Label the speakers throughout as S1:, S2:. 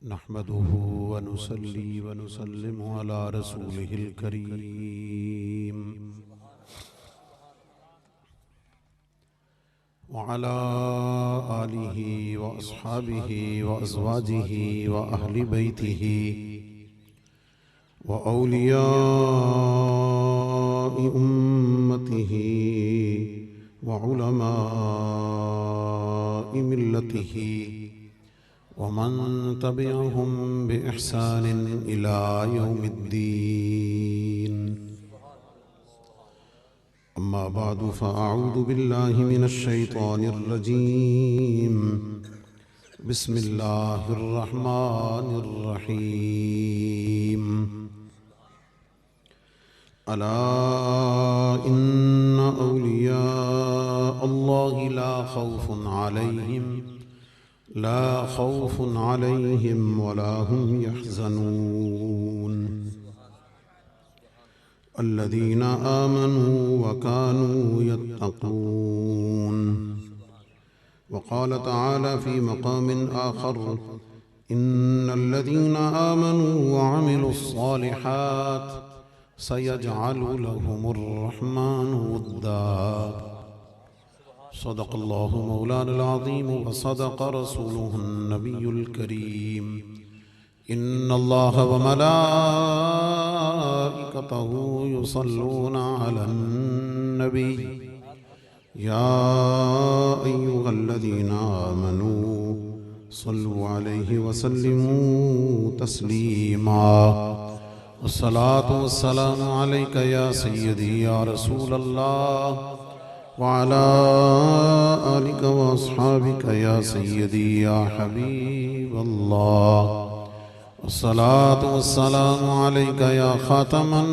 S1: नहमदुहु व नुसल्ली व नुसल्लिमु अला रसूलिहिल करीम व अला आलिहि व अस्हाबिहि व अज़वाजिहि व अहलि बैतिहि व औलियाइ उम्मतिहि व उलमाइ मिल्लतिहि वमन तबिअहुम बिइहसान इला यौमिद्दीन। अम्मा बादु फ़अऊज़ु बिल्लाहि मिनश शैतानिर रजीम। बिस्मिल्लाहिर रहमानिर रहीम। अला इन्ना औलिया अल्लाहि ला खौफुन अलैहिम वला हुम यहज़नून। अल्लज़ीना आमनू व कानू यत्तक़ून। वक़ाल तआला फ़ी मक़ामिन आख़र इन्नल्लज़ीना आमनू व अमिलुस्सालिहात सयजअलु लहुमुर रहमानु वद्दा। सदक़ल्लाहु मौलाना अज़ीम व सदक़ रसूलुहुन नबियुल करीम। इन्नल्लाह व मलाइकतहु युसल्लूना अलन नबी या अय्युहल्लज़ीना आमनू सल्लु अलैहि व सल्लिमू तस्लीमा। अस्सलातु वस्सलामु अलैका या सय्यदी या रसूलल्लाह व अला आलिका व अस्हाबिका या सय्यदी या हबीबल्लाह। अस्सलातु वस्सलामु अलैका या खातमन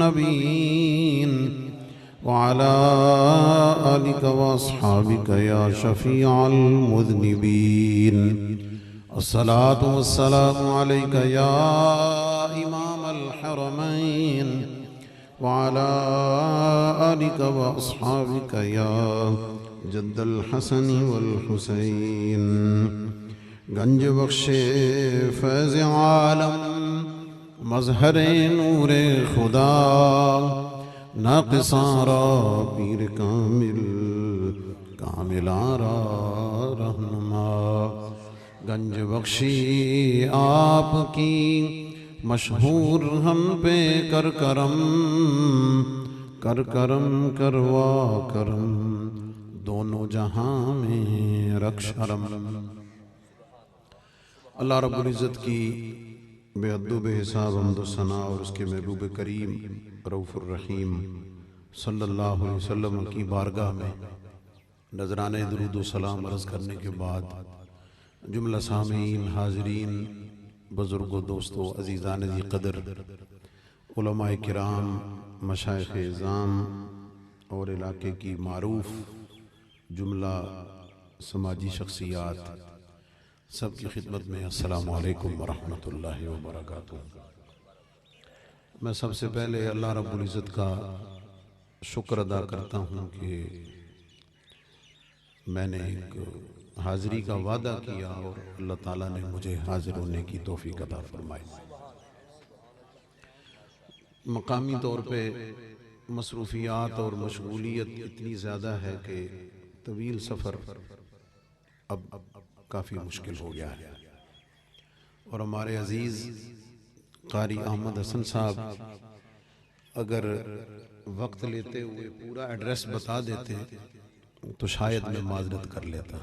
S1: नबीय्यीन व अला आलिका व अस्हाबिका या शफीअल मुज़निबीन। अस्सलातु वस्सलामु अलैका या इमामल हरमैन व अला आलिका व अस्हाबिका या जद्दल हसन वल हुसैन। गंज बख्शे फैज़ आलम मज़हरे नूरे खुदा नाक़िसारा पीर कामिलारा रहनुमा। गंज बख्शी आपकी मशहूर हम पे कर करम करवा करम दोनों जहां में रख शरम। अल्लाह रब्बुल इज़्ज़त की बेअद्दु बेहिसाब हम्द सना और उसके महबूब करीम रऊफ़ुर रहीम सल्लल्लाहु अलैहि वसल्लम की बारगाह में नजराने दुरूद व सलाम अर्ज़ करने के बाद जुमला सामीन हाज़रीन बुज़ुर्गों दोस्तों अज़ीज़ान ज़ी क़दर उलमाए किराम मशाइख़ इज़ाम और इलाके की मारूफ़ जुमला समाजी शख्सियात सबकी खिदमत में अस्सलामु अलैकुम व रहमतुल्लाहि व बरकातुहू। मैं सबसे पहले अल्लाह रब्बुल इज़्ज़त का शुक्र अदा करता हूँ कि मैंने एक हाज़िरी का वादा किया और अल्लाह ताला ने मुझे हाज़िर होने की तौफ़ीक़ अता फ़रमाई। मकामी तौर पे मसरूफ़ियात और मशगूलियत इतनी ज़्यादा है कि तवील सफ़र अब काफ़ी मुश्किल हो गया है और हमारे अज़ीज़ क़ारी अहमद हसन साहब अगर वक्त लेते हुए पूरा एड्रेस बता देते तो शायद मैं माज़रत कर लेता।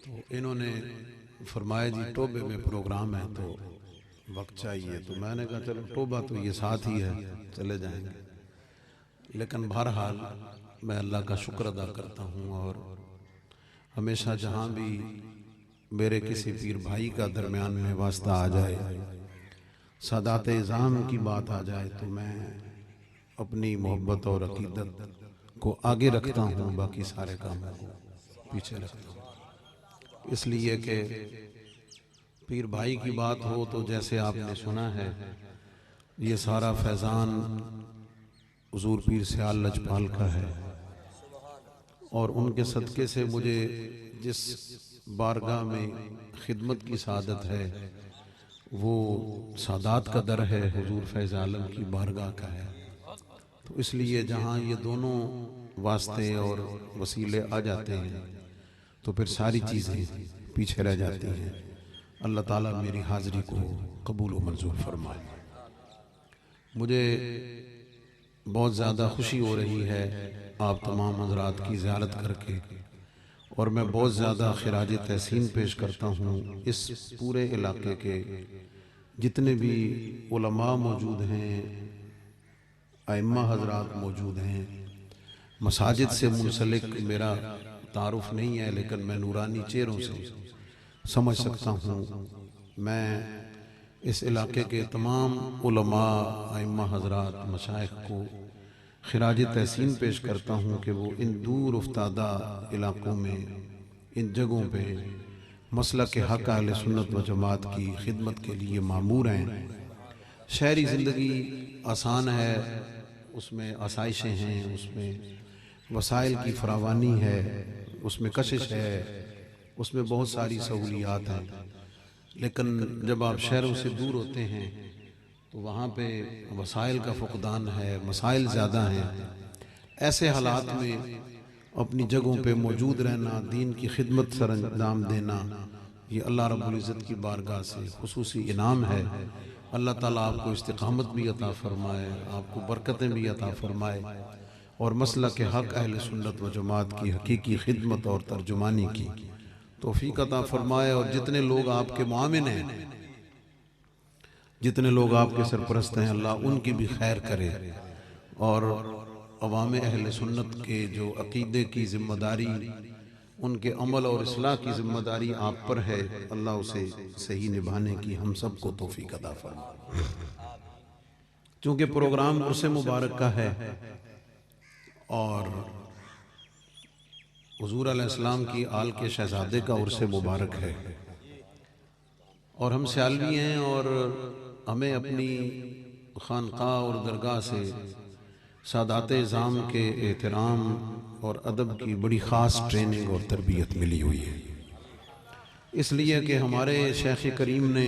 S1: तो इन्होंने फरमाया जी टोबे में प्रोग्राम है तो वक्त चाहिए, तो मैंने कहा चलो टोबा तो ये साथ ही है चले जाएंगे। लेकिन बहरहाल मैं अल्लाह का शुक्र अदा करता हूँ और हमेशा जहाँ भी मेरे किसी पीर भाई का दरमियान में वास्ता आ जाए, सादात इज़ाम की बात आ जाए तो मैं अपनी मोहब्बत और अकीदत को आगे रखता हूँ, बाकी सारे कामों को पीछे रखता हूँ। इसलिए कि पीर भाई की बात हो तो जैसे आपने सुना है ये सारा फैज़ान हुज़ूर पीर सियाल लजपाल का है और उनके सदक़े से मुझे जिस बारगाह में खिदमत की सादत है, वो सादात का दर है, हुजूर फैज़ आलम की बारगाह का है। तो इसलिए जहाँ ये दोनों वास्ते और वसीले आ जाते हैं तो फिर सारी चीज़ें पीछे रह जाती हैं। अल्लाह ताला मेरी हाज़िरी को कबूल व मंजूर फरमाए। मुझे बहुत ज़्यादा खुशी हो रही है आप तमाम हज़रात की ज़ियारत करके, और मैं बहुत ज़्यादा खिराज तहसीन पेश करता हूँ इस पूरे इलाके के जितने भी उलमा मौजूद हैं, आइम्मा हज़रात मौजूद हैं। मसाजिद से मुंसलिक मेरा तारुफ नहीं है, लेकिन मैं नूरानी चेहरों से समझ सकता हूँ। मैं इस इलाके के तमाम उलमा, आइम्मा हज़रात, मशाइख को खिराज तहसीन पेश करता हूँ कि वो इन दूर उफ्तादा इलाकों में, इन जगहों पे मसलक के हक़ अहले सुन्नत व जमात की खिदमत के लिए मामूर हैं। शहरी ज़िंदगी आसान है, उसमें आसाइशें हैं, उसमें वसाइल की फरावानी है, उसमें कशिश है, उसमें बहुत सारी सहूलियात हैं। लेकिन जब आप शहरों से दूर होते हैं तो वहाँ पे वसाइल का फुकदान है, मसाइल ज़्यादा हैं। ऐसे हालात में अपनी जगहों पे मौजूद रहना, दीन की खिदमत सर अंजाम देना, ये अल्लाह रब्बुल इज़्ज़त की बारगाह से खुसूसी इनाम है। अल्लाह ताला आपको इस्तिक़ामत भी अता फ़रमाए, आपको बरकतें भी अता फ़रमाए, और मसलक के हक़ अहले सुन्नत व जमात की हकीकी खिदमत और तर्जुमानी की तौफ़ीक़ अता फ़रमाए। और जितने लोग आपके मुआमिन हैं, जितने लोग आपके सरपरस्त हैं, अल्लाह उनकी भी खैर करे, और अवाम अहले सुन्नत के जो अक़ीदे की ज़िम्मेदारी, उनके अमल और इस्लाह की ज़िम्मेदारी आप पर है, अल्लाह उसे सही निभाने की हम सबको तौफ़ीक़ अता फरमाए। चूँकि प्रोग्राम उर्स मुबारक का है और हुज़ूर अलैहिस्सलाम की आल के शहज़ादे का उर्स मुबारक है, और हम सियालवी हैं, और हमें अपनी खानक़ाह और दरगाह से सादाते इज़ाम के एहतराम और अदब की बड़ी ख़ास ट्रेनिंग और तरबियत मिली हुई है। इसलिए कि हमारे शेख़ करीम ने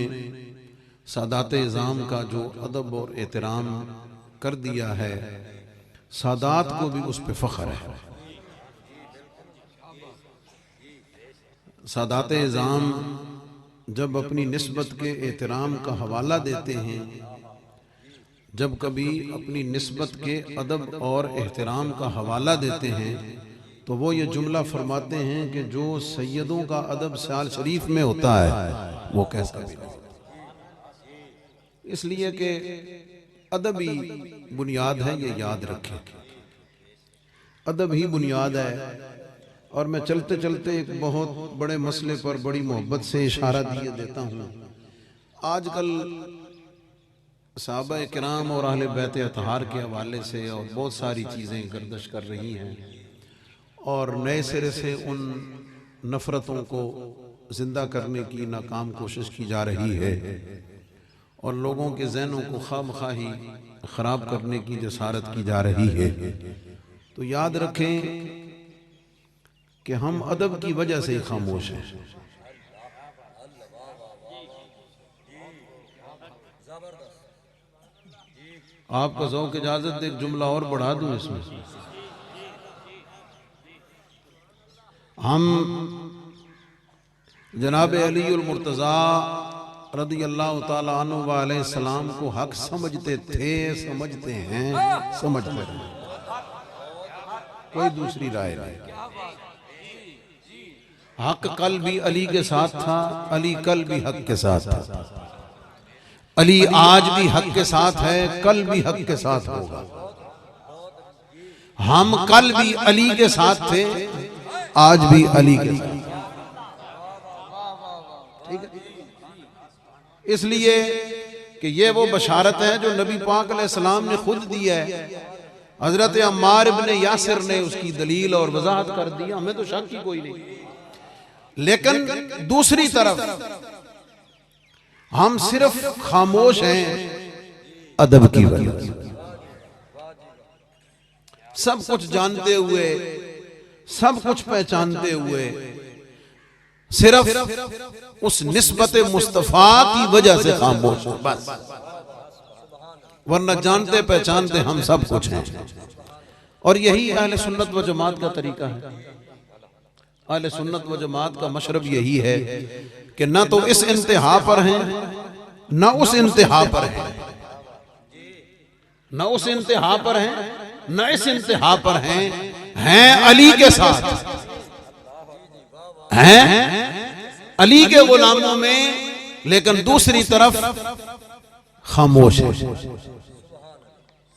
S1: सादाते इज़ाम का जो अदब और एहतराम कर दिया है, सादात को भी उस पर फ़ख्र है। सादाते इज़ाम जब अपनी निस्बत के एहतराम का हवाला देते हैं, जब कभी अपनी निस्बत के अदब और एहतराम का हवाला देते हैं, तो वो ये जुमला फरमाते हैं कि जो सैयदों का अदब साल शरीफ में होता है वो कैसा भी नहीं। इसलिए कि अदब ही बुनियाद है, ये याद रखें, अदब ही बुनियाद है। और मैं चलते चलते एक बहुत बड़े मसले पर बड़ी मोहब्बत से इशारा दिए देता हूँ। आजकल सहाबा किराम और अहले बैत अतहार के हवाले से और बहुत सारी चीज़ें गर्दिश कर रही हैं, और नए सिरे से उन नफ़रतों को ज़िंदा करने की नाकाम कोशिश की जा रही है, और लोगों के ज़हनों को खामखाही ख़राब करने की जसारत की जा रही है। तो याद रखें कि हम अदब की वजह से ही खामोश हैं। आपका ज़ौक़ इजाज़त एक जुमला और बढ़ा दूं इसमें। हम जनाब अलीउल मुर्तज़ा रज़ियल्लाहु ताला अन्हु व अलैहिस्सलाम को हक समझते थे, समझते हैं, समझते हैं, कोई दूसरी राय नहीं। हक कल भी अली के साथ था, अली कल भी हक के साथ था, अली आज भी हक के साथ है, कल भी हक के साथ होगा। हम कल भी अली के साथ थे, आज भी अली के साथ। ठीक है, इसलिए कि ये वो बशारत है जो नबी पाक अलैहिस्सलाम ने खुद दी है। हजरत अम्मार इब्ने यासिर ने उसकी दलील और वजाहत कर दी, हमें तो शक ही कोई नहीं। लेकिन दूसरी तरफ हम सिर्फ खामोश हैं अदब की वजह से। सब कुछ जानते हुए, सब कुछ पहचानते हुए, सिर्फ उस निस्बत मुस्तफा की वजह से खामोश है बस, वरना जानते पहचानते हम सब कुछ हैं। और यही अहले सुन्नत व जमात का तरीका है। अहले सुन्नत व जमात का मशरब यही है कि न तो इस इंतहा पर हैं न उस इंतहा पर हैं, न उस इंतहा पर हैं न इस इंतहा पर हैं अली के साथ, हैं अली के गुलामों में, लेकिन दूसरी तरफ खामोश है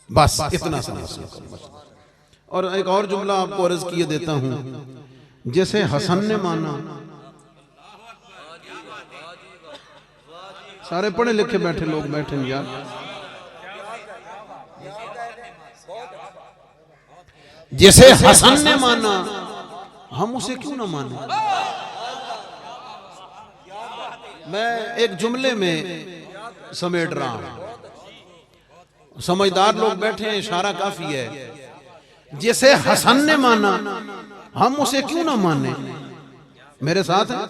S1: बस, इतना समझ। और एक और जुमला आपको अर्ज किए देता हूं, जैसे हसन ने माना, सारे पढ़े लिखे बैठे लोग बैठे यार, जैसे हसन ने माना हम उसे क्यों ना माने। मैं एक जुमले में समेट रहा हूं, समझदार लोग बैठे हैं, इशारा काफी है। जैसे हसन ने माना हम उसे क्यों ना माने। मेरे साथ है,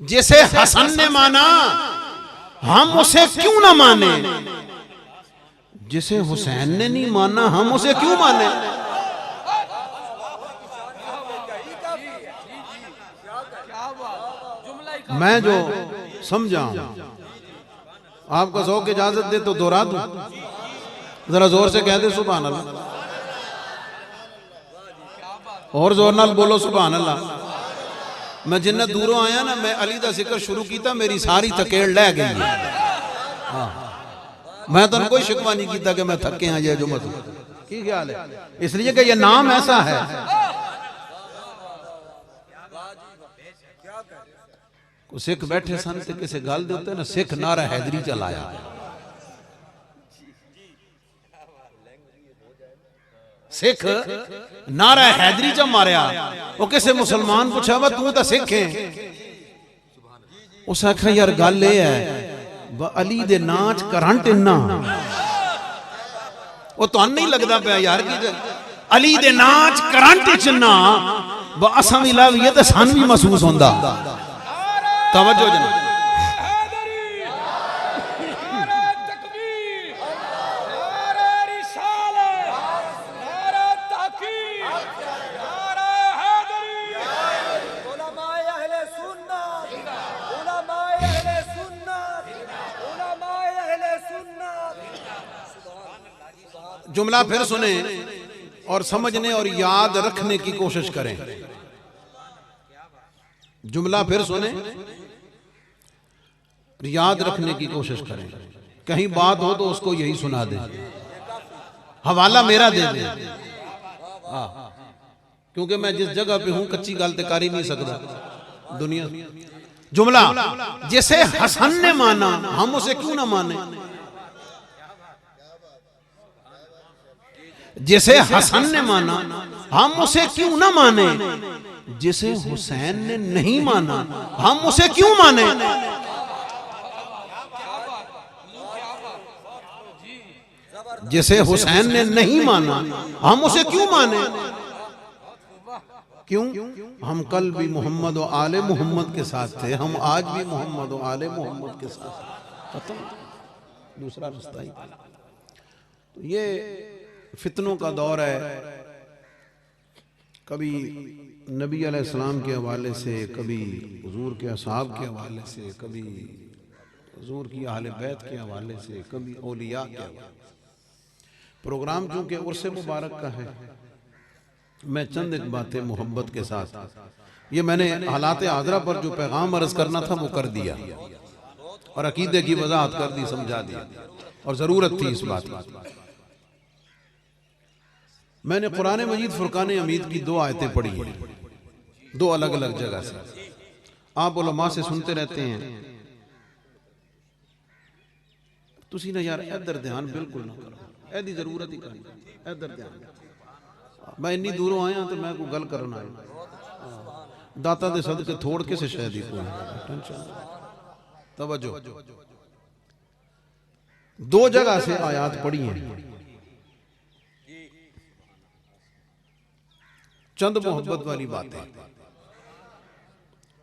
S1: जैसे हसन ने माना हम उसे क्यों ना माने, जिसे हुसैन ने नहीं माना हम उसे क्यों माने। मैं जो समझा, आपका ज़ौक़ इजाजत दे तो दोहरा दूं, जरा जोर से कह दे सुभान अल्लाह, और जोर नाल बोलो सुभान अल्लाह। मैं जिन्ना दूरों आया ना, मैं अली दा जिक्र शुरू किया, मेरी सारी थकेड़ लै गई है। हाँ, मैं तो कोई शिकवा नहीं किया कि मैं थके हाँ ये जो मत की ख्याल है, इसलिए कि ये नाम ऐसा है। सिख बैठे सन ते किसी गल दे उत्ते ना सिख नारा हैदरी चलाया, सिख नारा हैदरी च मारिया। वो किसी मुसलमान पूछा वा तू तो सिख है, उस आखा यार गल ये है अली दे नाच करंट इन्ना, वो तो नहीं लगता पाया यार कि अली दे नाच करंट चिन्ना असा भी लावीए तो सन भी महसूस होंदा। तवज्जो जना, जुमला फिर सुने और समझने और याद रखने की कोशिश करें। जुमला फिर सुने, याद रखने की कोशिश करें। कहीं बात हो तो उसको यही सुना दे, हवाला मेरा दे दे, क्योंकि मैं जिस जगह पे हूं कच्ची गलती कर ही नहीं सकता दुनिया। जुमला, जैसे हसन ने माना हम उसे क्यों ना माने। जिसे हसन ने माना हम उसे क्यों ना माने, जिसे हुसैन ने नहीं माना हम उसे क्यों माने। जिसे हुसैन ने नहीं माना हम उसे क्यों माने। क्यों? हम कल भी मोहम्मद और आले मोहम्मद के साथ थे, हम आज भी मोहम्मद और आले मोहम्मद के साथ। खत्म, दूसरा रास्ता ही। तो ये फितनों का दौर है, कभी नबी अलैहिस्सलाम के हवाले से, कभी हुजूर के असहाब के हवाले से, कभी हुजूर की अहले बैत के हवाले से, कभी औलिया के हवाले से। प्रोग्राम चूंकि उर्से मुबारक का है, मैं चंद एक बातें मोहब्बत के साथ, ये मैंने हालात आजरा पर जो पैगाम अर्ज करना था वो कर दिया और अकीदे की वजाहत कर दी, समझा दिया, और जरूरत थी इस बात की। मैंने कुरान मजीद फुरकान हमीद की 2 आयतें पढ़ी हैं, 2 अलग अलग जगह से। आप उलमा से सुनते रहते हैं, तुसी ना यार इधर ध्यान बिल्कुल ना करो, ऐदी जरूरत ही करनी, इधर ध्यान। मैं इन्नी दूरों आया तो मैं कोई गल करना आया, दाता दे सदके थोड़ के से शायद ही कोई टेंशन। तवज्जो, 2 जगह से आयात पढ़ी हैं। चंद मोहब्बत वाली बातें।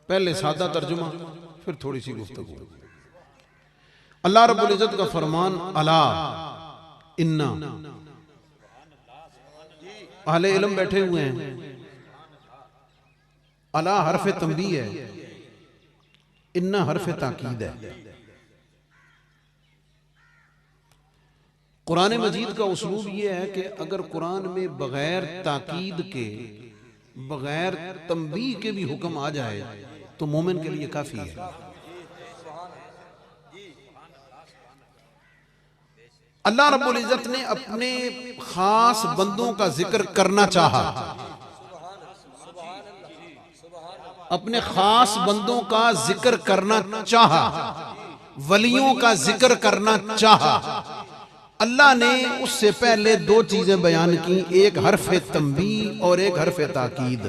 S1: पहले सादा तर्जुमा, फिर थोड़ी सी गुफ्तगू। अल्लाह रब्बुल इज्जत का फरमान, अला इन्ना, अहले इल्म बैठे हुए हैं, अला हरफ तंबीह है, इन्ना हरफ ताकीद है। कुरान मजीद का उस्लूब यह है कि अगर कुरान में बगैर ताकीद के, बगैर तंबीह के भी हुक्म आ जाए तो मोमिन के लिए काफी है। अल्लाह रब्बुल इज्जत ने अपने खास बंदों का जिक्र करना चाहा, अपने खास बंदों का जिक्र करना चाहा, वलियों का जिक्र करना चाहा। अल्लाह ने उससे पहले दो चीजें बयान की, एक हरफ तंबीह और एक हरफ ताकीद।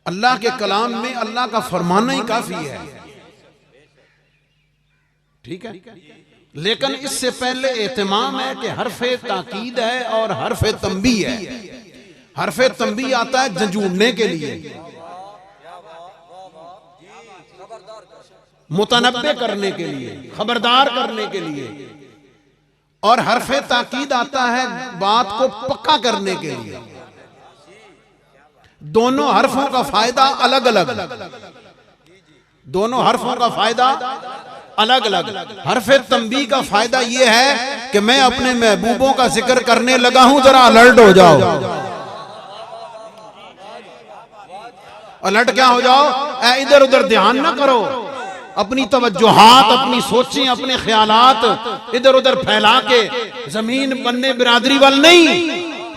S1: अल्लाह के कलाम में अल्लाह का फरमाना ही काफी है, ठीक है, लेकिन इससे पहले एहतमाम है कि हरफ ताकीद है और हरफ तंबीह है। हरफ तंबीह आता है झंझूड़ने के लिए, मुतनब्बे करने के लिए, खबरदार करने के लिए, और हरफ ताकीद आता है बात को पक्का करने के लिए। दोनों हरफों का फायदा अलग अलग, दोनों हरफों का फायदा अलग अलग। हरफ तंबीह का फायदा यह है कि मैं अपने महबूबों का जिक्र करने लगा हूं, जरा अलर्ट हो जाओ। अलर्ट क्या हो जाओ, इधर उधर ध्यान ना करो, अपनी तवज्जुहात, अपनी सोचें, अपने ख्यालात इधर उधर फैला के जमीन बनने बिरादरी वाल नहीं,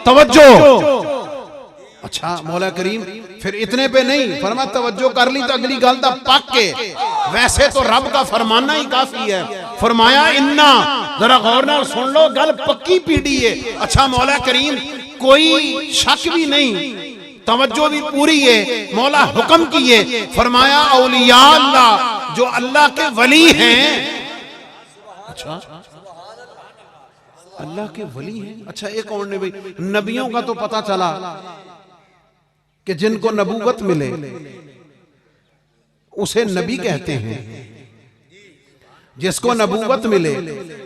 S1: तवज्जो। अच्छा मौला करीम फिर इतने पे नहीं फरमा, तवज्जो कर ली तो अगली गल दा पक के, वैसे तो रब का फरमाना ही काफी है। फरमाया इन्ना, जरा गौर नाल सुन लो, गल पक्की पीढ़ी है। अच्छा मौला करीम कोई शक भी नहीं, तवज्जो भी पूरी है, मौला हुक्म किए, फरमाया औलिया अल्लाह, जो अल्लाह के वली हैं। अच्छा अल्लाह के वली हैं। अच्छा एक और ने भाई, नबियों का तो पता चला कि जिनको नबूवत मिले उसे नबी कहते हैं, जिसको नबूवत मिले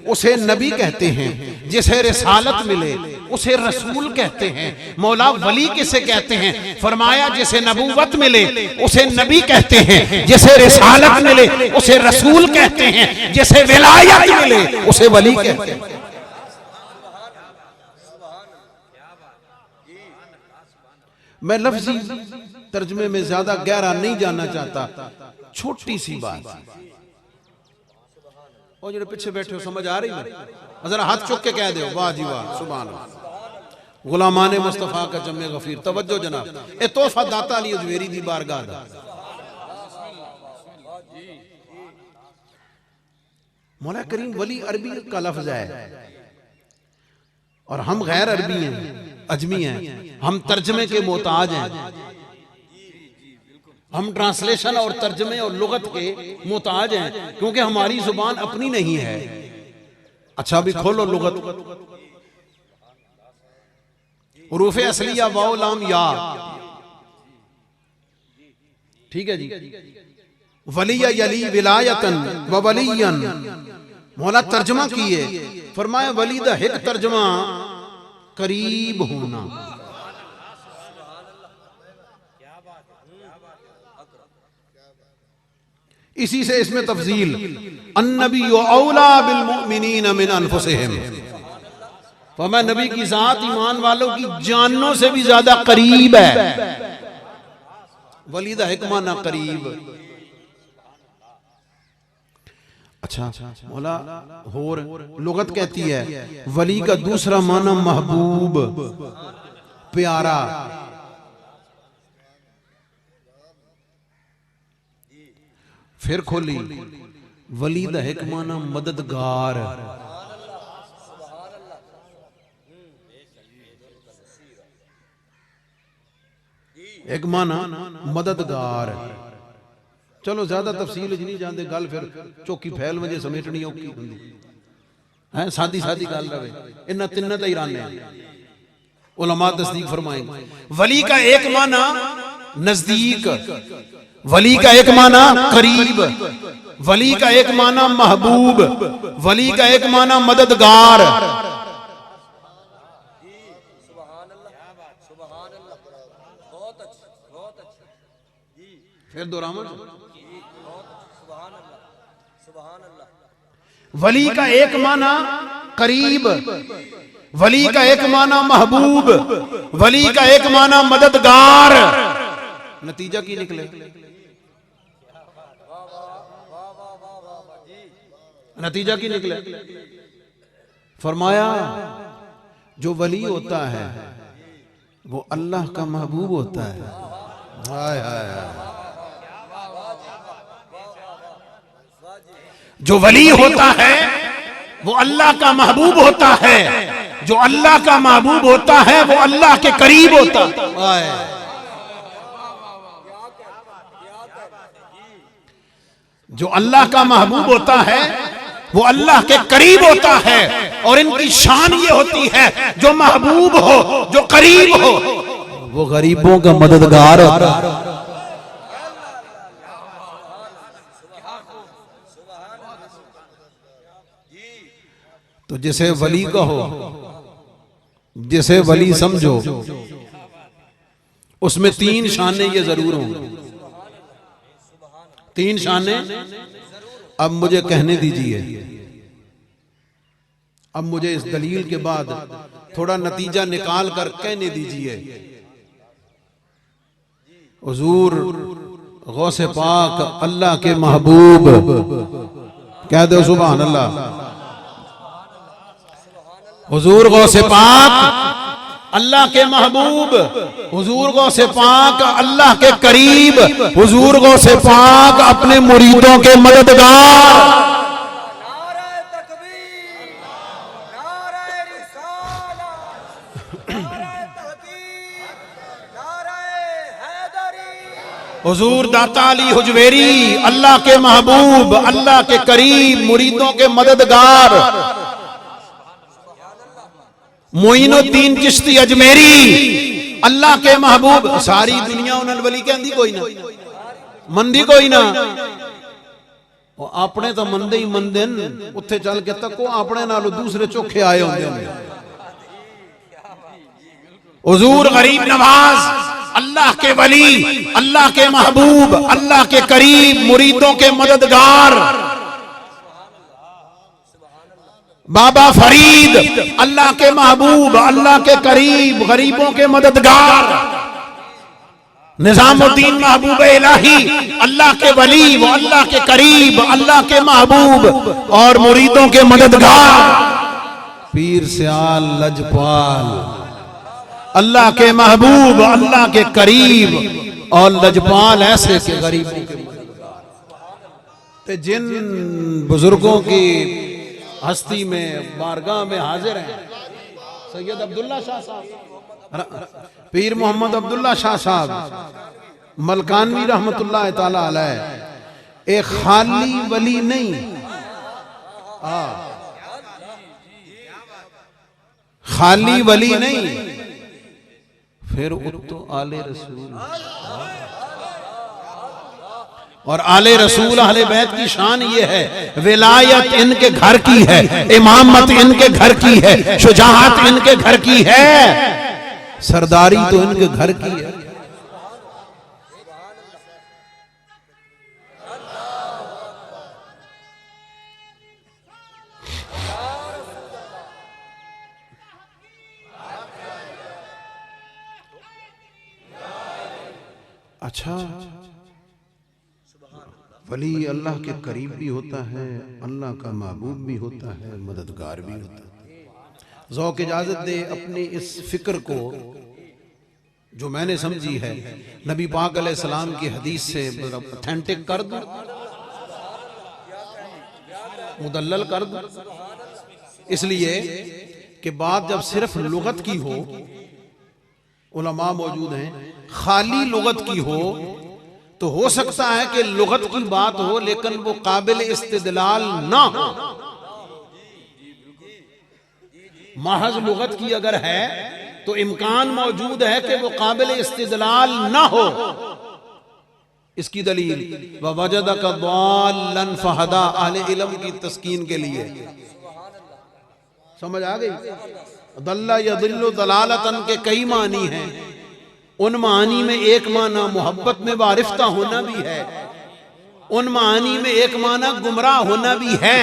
S1: उसे नबी कहते हैं, जिसे रिसालत मिले उसे रसूल कहते हैं। मौला वली किसे कहते हैं? फरमाया जिसे नबूवत मिले उसे नबी कहते हैं, जिसे रिसालत मिले उसे रसूल कहते हैं, जिसे विलायत मिले उसे वली कहते हैं। मैं लफ्जी तर्जमे में ज्यादा गहरा नहीं जानना चाहता, छोटी सी बात, और जो पीछे बैठे हो समझ आ रही है? जरा हाथ चुक के कह दो वाह जी वाह, सुभान अल्लाह। गुलामाने मुस्तफा का जम्मे गफीर, तवज्जो जनाब, ए तोहफा दाता अली उजवेरी दी बारगाह दा। मौला करीम वली अरबी का लफ्ज है और हम गैर अरबी हैं, अजमी हैं, हम तर्जमे के मोहताज हैं, हम ट्रांसलेशन और तर्जमे और लुगत के मोहताज हैं, क्योंकि हमारी जुबान अपनी नहीं है। अच्छा अभी खोलो लुगत, हुरूफ़े असलिया वाओ लाम या, ठीक है जी। वलिया यली विलायतन व वलियन, मौला तर्जमा किए, फरमाया वली दा हिक तर्जमा करीब होना। इसी से इसमें तफजील, अन्नबी औला बिल मुमिनीन मिन अनफुसिहिम, फरमाया नबी की जात ईमान वालों की जानों से भी ज्यादा करीब है। वली दा हिक माना करीब। अच्छा मौला होर लुगत कहती है वली का दूसरा माना महबूब, प्यारा। फिर खोली वली दा हिक माना मददगार, एक माना मददगार। चलो ज्यादा तफसील नहीं जानते, गल फिर चौकी फैल वजे समेटनी औखी हुंदी है, सादी सादी गल रहे। इन्हां तिन्नां दा ही राने उलमा तस्दीक फरमाएंगे। वली का एक माना नजदीक, वली का एक माना करीब, वली का एक माना महबूब, वली का एक माना मददगार। फिर दोहराऊं, वली का एक माना करीब, वली का एक माना महबूब, वली का एक माना मददगार। नतीजा की निकले, नतीजा की निकले। फरमाया जो वली होता है वो अल्लाह का महबूब होता है। हाय हाय हाय। जो वली होता है वो अल्लाह का महबूब होता है, जो अल्लाह का महबूब होता है वो अल्लाह के करीब होता है। जो अल्लाह का महबूब होता है वो अल्लाह के करीब होता है। और इनकी शान ये होती है जो महबूब हो, जो करीब हो, वो गरीबों का मददगार होता है। तो जिसे वली कहो, जिसे वली समझो, उसमें तीन शाने ये जरूर होंगे, तीन शाने। अब मुझे कहने दीजिए, अब मुझे इस दलील के बाद थोड़ा नतीजा निकाल कर कहने दीजिए। हुजूर गौसे पाक अल्लाह के महबूब, कह दो सुभान अल्लाह। हुजूर गौसे पाक अल्लाह के महबूब, हुजूर गौसे पाक अल्लाह के करीब, हुजूर गौसे पाक अपने मुरीदों के मददगार। नारे तकबीर, नारे रिसालत, नारे तहकीक, नारे हैदरी। हुजूर दाता अली हुजवेरी अल्लाह के महबूब, अल्लाह के करीब, मुरीदों के मददगार। मोइनुद्दीन चिश्ती अजमेरी अल्लाह के महबूब। सारी दुनिया उन्हें वली कहती कोई ना, मंदी कोई ना। अपने तो मंदे ही मंदे उत्थे चल के तको अपने नालों दूसरे चोखे आए होंगे। हुजूर गरीब नवाज अल्लाह के वली, अल्लाह के महबूब, अल्लाह के करीब, मुरीदों के मददगार। बाबा फरीद अल्लाह के महबूब, अल्लाह के करीब, गरीबों के मददगार। निजामुद्दीन महबूब इलाही अल्लाह के वली, वो अल्लाह के करीब, अल्लाह के महबूब और मुरीदों के मददगार। पीर सियाल लजपाल अल्लाह के महबूब, अल्लाह के करीब और लजपाल ऐसे के गरीबों के मददगार। जिन बुजुर्गों की हस्ती में बारगाह में हाजिर हैं सैयद अब्दुल्ला शाह साहब, पीर मोहम्मद अब्दुल्ला शाह साहब मलकानवी रहमतुल्लाह ताला अलैह। एक खाली वली नहीं, खाली वली नहीं, फिर उत्तो आले रसूल। और आले रसूल अहले बैत की शान ये है, विलायत इनके घर की है, इमामत इनके घर की है, शुजाअत इनके घर की है, सरदारी तो इनके घर की है। अच्छा, वली अल्लाह के करीब भी होता है, अल्लाह का महबूब भी होता है, मददगार भी होता है। ज़ौक़ इजाज़त दे अपनी इस फिक्र को जो मैंने समझी है नबी पाक अलैहिस्सलाम की हदीस से ऑथेंटिक कर दूं, मुदल्लल कर दूं। इसलिए कि बात जब सिर्फ लुगत की हो, उलमा मौजूद हैं, खाली लुगत की हो तो हो सकता है कि लुगत की बात हो लेकिन वो काबिल इस्तिदलाल ना हो। महज लुगत की अगर है तो इम्कान मौजूद है कि वो काबिल इस्तिदलाल ना हो। इसकी दलील वजदक दाल्लन फहदा, अहले इल्म की तस्कीन के लिए। समझ आ गई। दल्ला यदिल्लु दलालतन के कई मानी हैं, उन मानी में एक माना मोहब्बत में वारिफ्ता होना भी है, उन मानी में एक माना गुमराह होना भी है।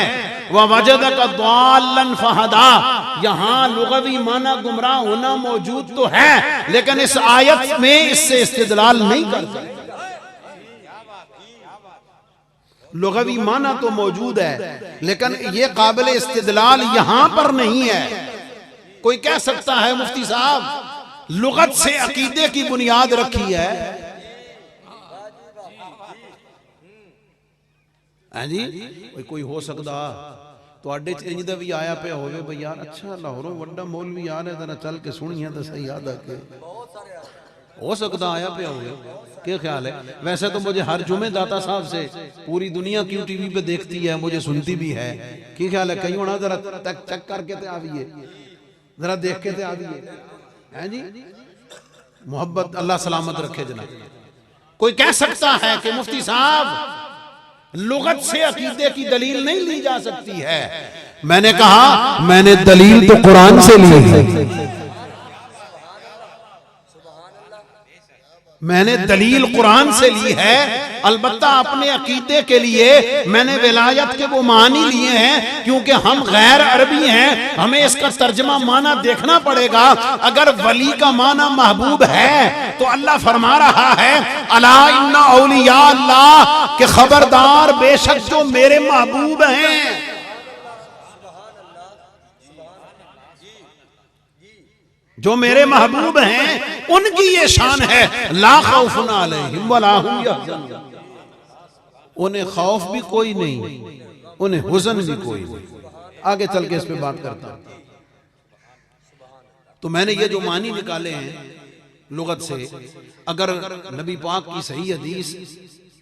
S1: वजदक दाल्लन फहदा, यहाँ लुगवी माना गुमराह होना मौजूद तो है, लेकिन इस आयत में इससे इस्तिदलाल नहीं कर सकते। लुगवी माना तो मौजूद है, लेकिन ये काबिल इस्तिदलाल यहां पर नहीं है। कोई कह सकता है मुफ्ती साहब लुगत से अकीदे की बुनियाद रखी है, जी कोई हो सकता ਤੁਹਾਡੇ ਚ ਇੰਜ ਦਾ ਵੀ ਆਇਆ ਪਿਆ ਹੋਵੇ ਬਈ यार अच्छा लाहौरों ਵੱਡਾ मौलवी आ रहा है जरा चल के सुनिए तो सही याद आके हो सकता आया पिया होवे। क्या ख्याल है? वैसे तो मुझे हर जुमे दाता साहब से पूरी दुनिया क्यों टीवी पे देखती है, मुझे सुनती भी है। क्या ख्याल है? कहीं होना जरा तक चेक करके ते आविए, जरा देख के ते आविए, हैं जी। मोहब्बत अल्लाह सलामत रखे जनाब। कोई कह सकता है कि मुफ्ती साहब लुगत से अकीदे की दलील नहीं ली जा सकती है। मैंने कहा मैंने दलील तो कुरान से ली है, मैंने दलील कुरान से ली है। अलबत्ता अपने अकीदे के लिए मैंने विलायत के वो मानी लिए हैं, क्योंकि हम गैर अरबी हैं, हमें इसका तर्जमा माना देखना पड़ेगा। अगर वली का माना महबूब है तो अल्लाह फरमा रहा है अला इन्ना औलिया अल्लाह, के खबरदार बेशक जो मेरे महबूब हैं, जो मेरे महबूब हैं उनकी ये शान है ला खौफुन अलैहिम वला हुम यहज़नून। उन्हें खौफ भी कोई नहीं, उन्हें हुज़न भी कोई नहीं। आगे चल के इस पे बात करता हूं। तो मैंने ये जो मानी निकाले हैं लुगत से, अगर नबी पाक की सही हदीस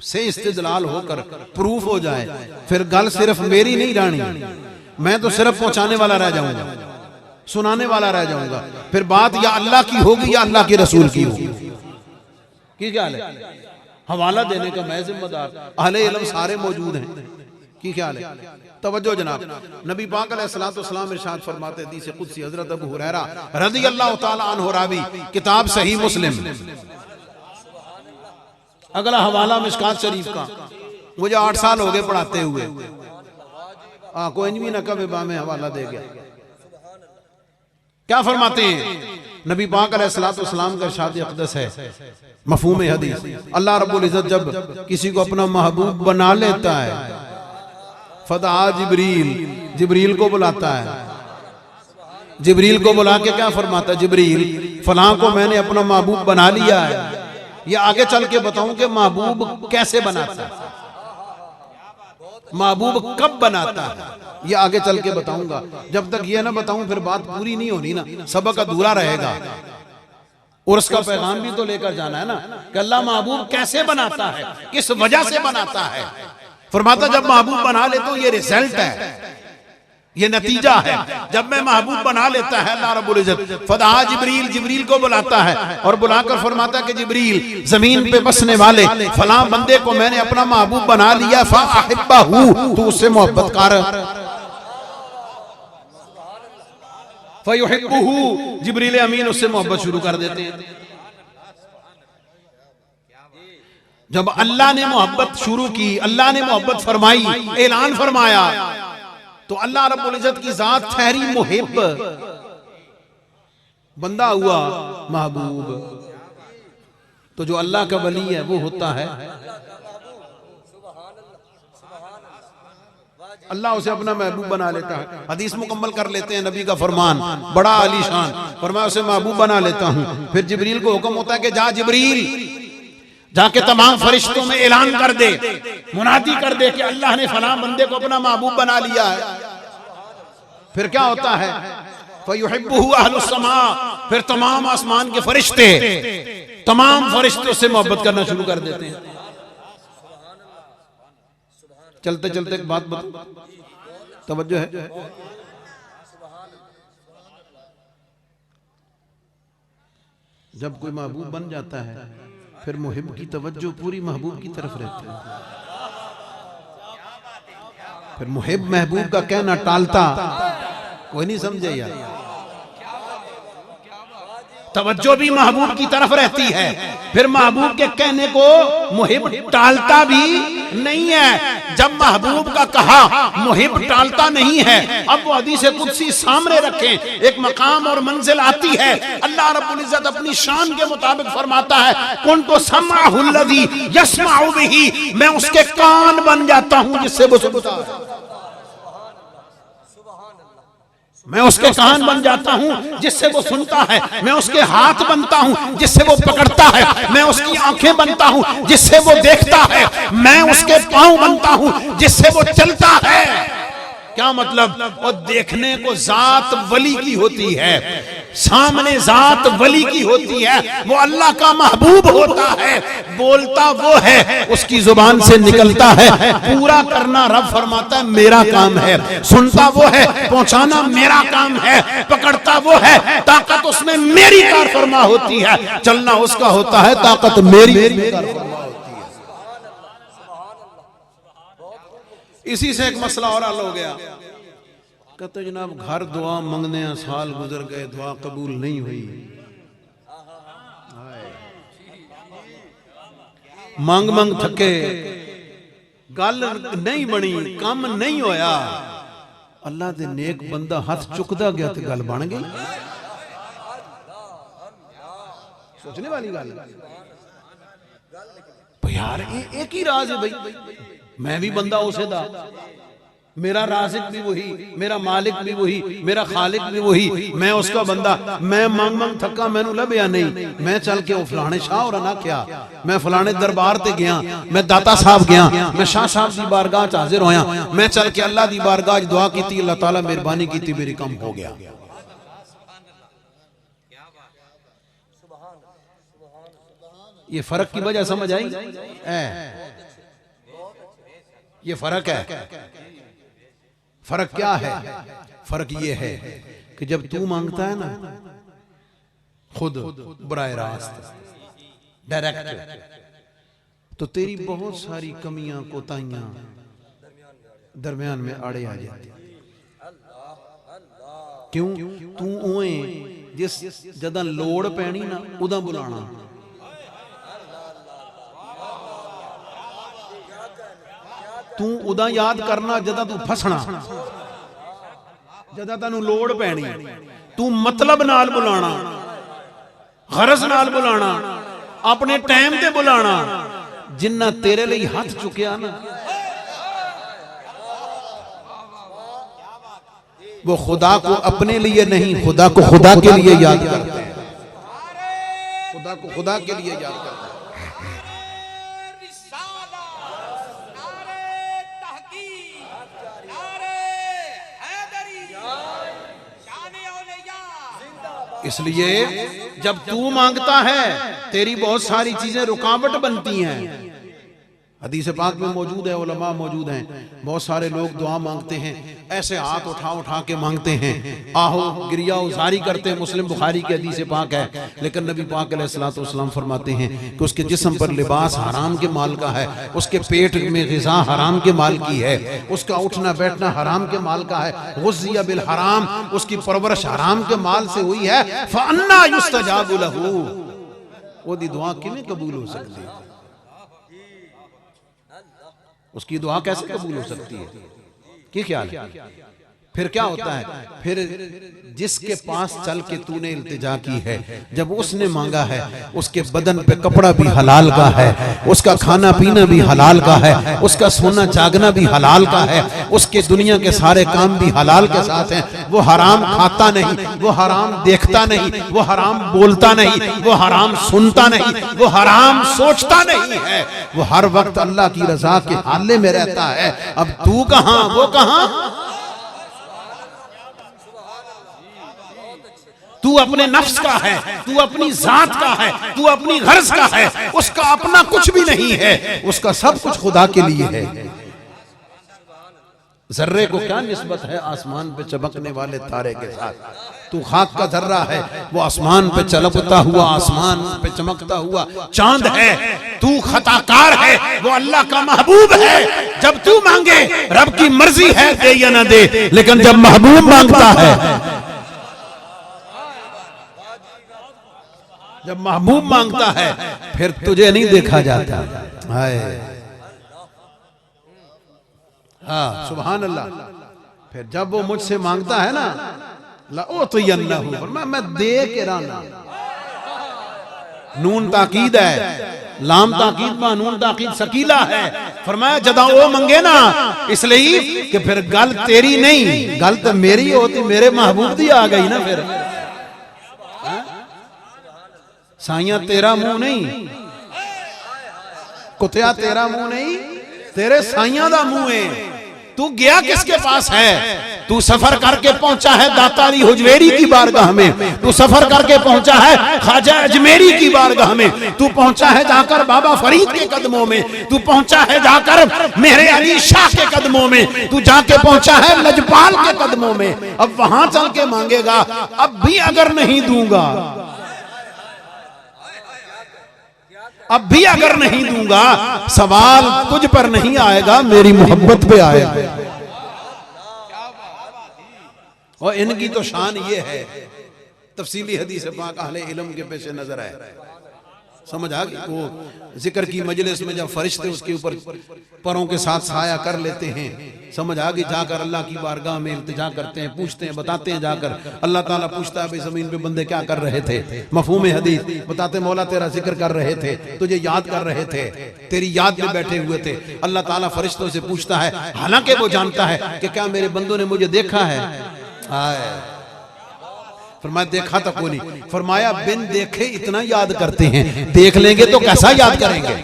S1: से इस्तिदलाल होकर प्रूफ हो जाए, फिर गल सिर्फ मेरी नहीं रहनी, मैं तो सिर्फ पहुंचाने वाला रह जाऊंगा, सुनाने वाला रह जाऊंगा। फिर बात या अल्लाह की होगी या अल्लाह के रसूल की होगी। की क्या है? हवाला देने का मैं जिम्मेदार, अहले इल्म सारे मौजूद हैं। की क्या है? तवज्जो जनाब। नबी पाक अलैहिस्सलाम इरशाद फरमाते हदीस कुदसी हजरत अबू हुरैरा रज़ियल्लाहु ताला अन्हु रावी, किताब सही मुस्लिम। अगला हवाला मिशकात शरीफ का, मुझे 8 साल हो गए पढ़ाते हुए, कोई भी न कभी में हवाला दे गया। क्या फरमाते हैं नबी पाक अलैहिस्सलाम का इरशाद अक़दस है मफ़हूम हदीस, अल्लाह रब्बुल इज़्ज़त जब किसी को अपना महबूब बना लेता है, फदा जिब्रील, जिब्रील को बुलाता है। जिब्रील को बुला के क्या फरमाता है? जिब्रील फलां को मैंने अपना महबूब बना लिया है। ये आगे चल के बताऊं कि महबूब कैसे बनाता है, महबूब कब बनाता है, ये आगे चल के बताऊंगा। जब तक ये ना बताऊं फिर बात पूरी नहीं होनी ना, सबक अधूरा रहेगा। और उसका पैगाम भी तो लेकर जाना है ना कि अल्लाह महबूब कैसे बनाता है, किस वजह से बनाता है। फरमाता जब महबूब बना ले तो ये रिजल्ट है, ये नतीजा है। जब मैं महबूब बना लेता है अल्लाह रब्बुल इज्जत, फदा जिब्रील, जिब्रील को बुलाता है और बुलाकर फरमाता कि जिब्रील जमीन पे बसने वाले फलां बंदे को मैंने अपना महबूब बना लिया, फ़अहिब्बहू, तू उससे मोहब्बत कर। फ़युहिब्बुहू, जिब्रील अमीन उससे मोहब्बत शुरू कर देते हैं। जब अल्लाह ने मोहब्बत शुरू की, अल्लाह ने मोहब्बत फरमाई, ऐलान फरमाया, तो अल्लाह रब्बुल इज्जत की जात ठहरी मुहिब, बंदा हुआ महबूब। तो जो अल्लाह का वली है वो होता है, अल्लाह उसे अपना महबूब बना लेता है। हदीस मुकम्मल कर लेते हैं, नबी का फरमान बड़ा आलीशान, फरमाया उसे महबूब बना लेता हूं। फिर जिब्रील को हुक्म होता है कि जा जिब्रील, जाके तमाम फरिश्तों में ऐलान कर दे, मुनादी कर दे कि अल्लाह ने फलां बंदे को अपना महबूब बना लिया है। फिर क्या होता है? फ़युहिब्बुहू अहलुस समा, फिर तमाम आसमान के फरिश्ते तमाम फरिश्तों से मोहब्बत करना शुरू कर देते हैं। चलते चलते एक बात बता, तवज्जो है। जब कोई महबूब बन जाता है फिर मुहिब की तवज्जो पूरी महबूब की तरफ रहती है। फिर मुहिब महबूब का कहना टालता कोई नहीं समझे यार, तवज्जो भी महबूब की तरफ रहती है, फिर महबूब के कहने को मुहिब टालता भी नहीं है। जब महबूब का कहा मुहिब टालता नहीं है, अब वो हदीस कुदसी सामने रखें, एक मकाम और मंजिल आती है, अल्लाह रब्बुल इज्जत अपनी शान के मुताबिक फरमाता है कुन्तु समाअहुल लज़ी यस्मअु बिही, मैं उसके कान बन जाता हूं जिससे वो सुनता है। मैं उसके कान बन जाता हूं जिससे वो सुनता है, मैं उसके हाथ बनता हूं जिससे वो पकड़ता है, मैं उसकी आंखें बनता हूं जिससे वो देखता है, मैं उसके पांव बनता हूं जिससे वो चलता है। क्या मतलब? और देखने को जात वली की होती है, सामने जात वली की होती है, वो अल्लाह का महबूब होता है, बोलता वो है, उसकी जुबान से निकलता है, पूरा करना रब फरमाता है मेरा काम है, सुनता वो है, पहुंचाना मेरा काम है, पकड़ता वो है, ताकत उसमें मेरी कार फरमा होती है, चलना उसका होता है, ताकत मेरी कार फरमा होती है। इसी से एक मसला और हल हो गया। कहते जनाब घर दुआ मंगने साल गुजर गए, दुआ कबूल नहीं हुई, मांग मांग थके, गल नहीं बनी, काम नहीं होया, अल्लाह दे नेक बंदा हाथ चुकदा गया तो गल बन गई। सोचने वाली गल यार, एक ही राज है भाई, मैं भी बंदा उसे दा, मेरा राज़िक भी वही, मेरा मालिक भी वही, मेरा खालिक भी वही, मैं उसका बंदा। मैं मांग मांग थका, मैनू लभया नहीं, मैं चल के फलाने शाह और ना क्या, मैं फलाने दरबार ते गया, मैं दाता साहब गया, मैं शाह साहब की बारगाह च हाजिर होया, मैं चल के अल्लाह की बारगाह च दुआ की, अल्लाह ताला मेहरबानी की, मेरी कम हो गया। ये फर्क की वजह समझ आई? ये फर्क है। फर्क क्या है? फर्क ये है कि जब तू मांगता है ना खुद बराह रास्त डायरेक्ट, तो तेरी बहुत सारी कमियां कोताहियां दरमियान में आड़े आ जाती। क्यों? तू उए जिस जदा लोड़ पैनी ना उदा बुलाना, तू उदा याद करना जदा तू फसना, जदा तेनू लोड़ पैनी, तू मतलब नाल बुलाना, गरज नाल बुलाना, अपने टाइम ते बुलाना। जिन्ना तेरे लिए हाथ चुकिया ना, वो खुदा को अपने लिए नहीं, खुदा को खुदा के लिए याद करते हैं, खुदा को खुदा के लिए याद करते हैं। इसलिए जब तू मांगता है तेरी बहुत सारी चीजें रुकावट बनती हैं। हदीस पाक में मौजूद है, उलमा मौजूद हैं, बहुत सारे लोग दुआ मांगते हैं, ऐसे हाथ उठा उठा के मांगते हैं, आहो गिरिया उजारी करते हैं। मुस्लिम बुखारी की हदीस पाक है, लेकिन नबी पाक अलैहिस्सलातु वस्सलाम फरमाते हैं कि उसके जिस्म पर लिबास हराम के माल का है, उसके पेट में ग़िज़ा हराम के माल की है, उसका उठना बैठना हराम के माल का है, गुज़िया बिल हराम, उसकी परवरिश हराम के माल से हुई है, फ़अन्ना युस्तजाबु लहू, वो दी दुआ किवें कबूल हो सकती है? उसकी दुआ कैसे कबूल हो सकती है? क्या ख्याल है? फिर क्या होता है? फिर जिसके पास चल के तूने इल्तिजा की है, जब उसने मांगा है, उसके बदन पे कपड़ा भी हलाल का है, उसका खाना पीना भी हलाल का है, उसका सोना जागना भी हलाल का है, उसके दुनिया के सारे काम भी हलाल के साथ हैं, वो हराम खाता नहीं, वो हराम देखता नहीं, वो हराम बोलता नहीं, वो हराम सुनता नहीं, वो हराम सोचता नहीं है, वो हर वक्त अल्लाह की रजा के हाले में रहता है। अब तू कहां वो कहां? तू अपने नफ्स का है, तू अपनी जात का है, तू अपनी गर्ज का है, उसका अपना कुछ भी नहीं है, उसका सब कुछ खुदा के लिए है। जर्रे को क्या निस्बत है आसमान पे चमकने वाले तारे के साथ? तू खाक का जर्रा है, वो आसमान पे चलकता हुआ, आसमान पे चमकता हुआ चांद है। तू खताकार है, वो अल्लाह का महबूब है। जब तू मांगे रब की मर्जी है दे या ना दे, लेकिन जब महबूब मांगता है, जब महबूब मांगता है, फिर तुझे नहीं देखा जाता। हाय हाँ सुभान अल्लाह। फिर जब वो मुझसे मांगता है ना, ला ओ तो मैं दे के राना। नून ताकीद है, लाम ताकीद बा नून ताकीद सकीला है। फरमाया जदा वो मंगे ना, इसलिए कि फिर गल तेरी नहीं, गल तो मेरी होती, मेरे महबूब दी आ गई ना। फिर साइया तेरा मुंह नहीं, कुतिया तेरा मुंह नहीं, तेरे साइया दा मुंह है। तू गया किसके पास है? तू सफर करके पहुंचा है दातारी हुजवेरी की बारगाह में, तू सफर करके पहुंचा है ख्वाजा अजमेरी की बारगाह में, तू पहुंचा है जाकर बाबा फरीद के कदमों में, तू पहुंचा है जाकर मेरे अली शाह के कदमों में, तू जाके पहुंचा है लजपाल के कदमों में। अब वहां चल के मांगेगा, अब भी अगर नहीं दूंगा, अब भी अगर नहीं दूंगा, सवाल तुझ पर नहीं आएगा, मेरी मोहब्बत पे आएगा। और इनकी तो शान ये है, तफसीली हदीस पाक अहले इल्म के पेश नजर है। समझ आ गई? वो जिक्र की मजलिस में जब फरिश्ते उसके ऊपर परों के साथ साया कर लेते हैं, समझ आ गई? जाकर अल्लाह की बारगाह में इल्तिजा करते हैं, पूछते हैं, बताते हैं। जाकर अल्लाह ताला पूछता है भाई जमीन पे बंदे क्या कर रहे थे? मफहूम हदीस बताते मौला तेरा जिक्र कर रहे थे, तुझे याद कर रहे थे, तेरी याद में बैठे हुए थे। अल्लाह ताला फरिश्तों से पूछता है, हालांकि वो जानता है कि क्या मेरे बंदों ने मुझे देखा है? फरमाया देखा तो कोई नहीं। फरमाया बिन देखे इतना याद करते हैं, देख लेंगे तो कैसा याद करेंगे?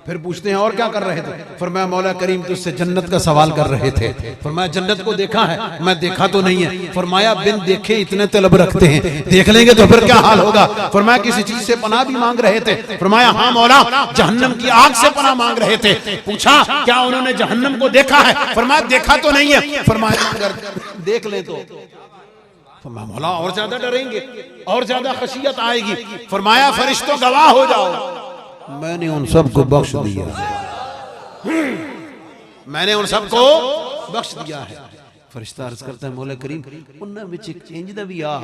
S1: फिर पूछते हैं और क्या कर रहे थे? फरमाया मौला करीम तुझसे जन्नत का सवाल कर रहे थे। फरमाया जन्नत को देखा है? मैं देखा तो नहीं है। फरमाया बिन देखे इतने तलब रखते हैं, देख लेंगे तो फिर क्या हाल होगा? फरमाया किसी चीज से पनाह भी मांग रहे थे? फरमाया हाँ मौला जहन्नम की आग से पनाह मांग रहे थे। पूछा क्या उन्होंने जहन्नम को देखा है? फरमाया देखा तो नहीं है। फरमाया अगर देख ले तो मौला और ज्यादा डरेंगे, और ज्यादा खशियत आएगी। फरमाया फरिश्तों गवाह हो जाओ, मैंने उन सबको बख्श दिया, मैंने उन सबको बख्श दिया है। फरिश्ता अर्ज करता है मौला करीम उन्हां विच इक इंज दा भी आ,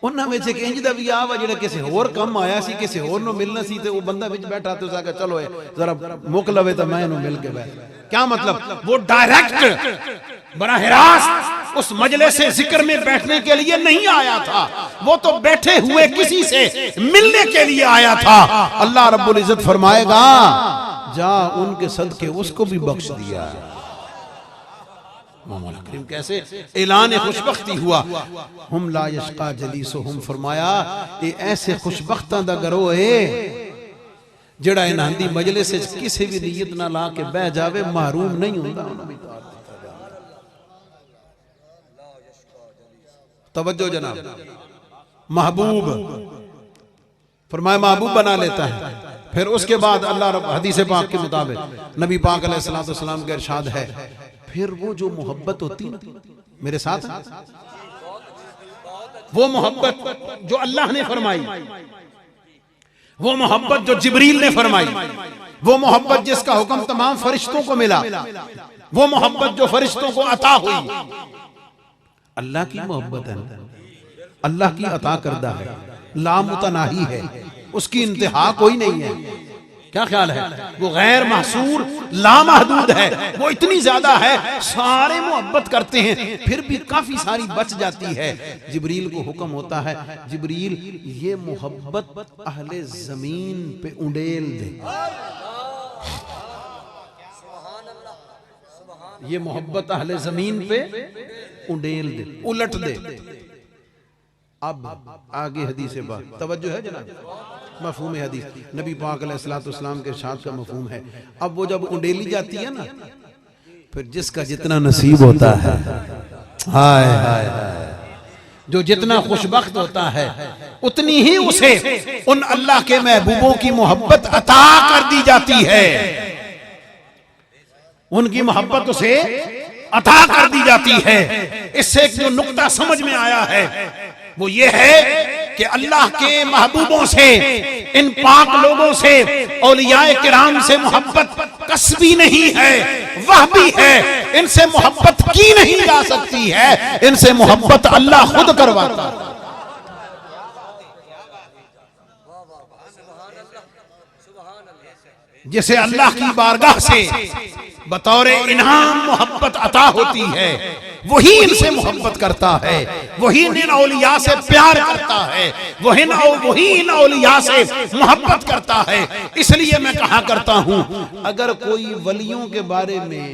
S1: उन्हां विच इक इंज दा भी आ वा जेड़ा किसी होर कम आया सी, किसी होर नु मिलना सी, ते वो बंदा विच बैठा ते उस चलो जरा मुक लवे तो मैं इन्हू मिल के बैठ। क्या मतलब? वो डायरेक्ट बराह रास्त उस मजलिस से जिक्र में बैठने के लिए नहीं आया था, वो तो बैठे हुए किसी से मिलने के लिए आया था। अल्लाह रब्बुल इज्जत फरमाएगा जा उनके सदके उसको भी बख्श दिया। मौला करीम कैसे ऐलान खुशबख्ती हुआ, हम ला यशका जलीसुहुम। फरमाया ये ऐसे खुशबख्तां दा गरोह है जेड़ा इन्हां दी मजलिस से किसी भी नीयत ना ला के बह जावे, महरूम नहीं होता। तवज्जो जनाब, महबूब फरमाया महबूब बना लेता है। फिर उसके बाद अल्लाह रब हदीस पाक के मुताबिक नबी पाक अलैहिस्सलाम का इरशाद है, फिर वो जो मोहब्बत होती ना, मेरे साथ वो मोहब्बत जो अल्लाह ने फरमाई, वो मोहब्बत जो जिब्रील ने फरमाई, वो मोहब्बत जिसका हुक्म तमाम फरिश्तों को मिला, वो मोहब्बत जो फरिश्तों को अता हुई, अल्लाह की मोहब्बत है, अल्लाह की अता करदा है, लामुतनाही है, उसकी इंतहा कोई नहीं है। क्या ख्याल है? वो गैर महसूर लामहदूद है, वो इतनी ज्यादा है सारे मोहब्बत करते हैं, फिर भी काफी सारी बच जाती है। जिब्रील को हुक्म होता है, जिब्रील ये मोहब्बत अहले जमीन पे उंडेल दे, ये मोहब्बत अहले जमीन पे उंडेल दे, उलट दे। अब आगे हदीस बात तवज्जो है जनाब, मफहूम हदीस नबी पाक अलैहिस्सलाम के इरशाद का मफहूम है। अब वो जब उंडेली जाती है ना, फिर जिसका जितना नसीब होता है, हाय हाय हाय, जो जितना खुशबख्त होता है उतनी ही उसे उन अल्लाह के महबूबों की मोहब्बत अता कर दी जाती है, उनकी मोहब्बत उसे अता कर दी जाती है। इससे जो नुक्ता समझ में आया है वो ये है कि अल्लाह के महबूबों से, इन पाक लोगों से, औलियाए किराम से मोहब्बत कसबी नहीं है, वह भी है। इनसे मोहब्बत की नहीं जा सकती है, इनसे मोहब्बत अल्लाह खुद करवाता है। जिसे अल्लाह की बारगाह से बतौरे इनाम मोहब्बत अता होती है, वही इनसे मोहब्बत करता है, वही इन औलिया से प्यार करता है, वही इन औलिया से मोहब्बत करता है। इसलिए मैं कहा करता हूं, अगर कोई वलियों के बारे में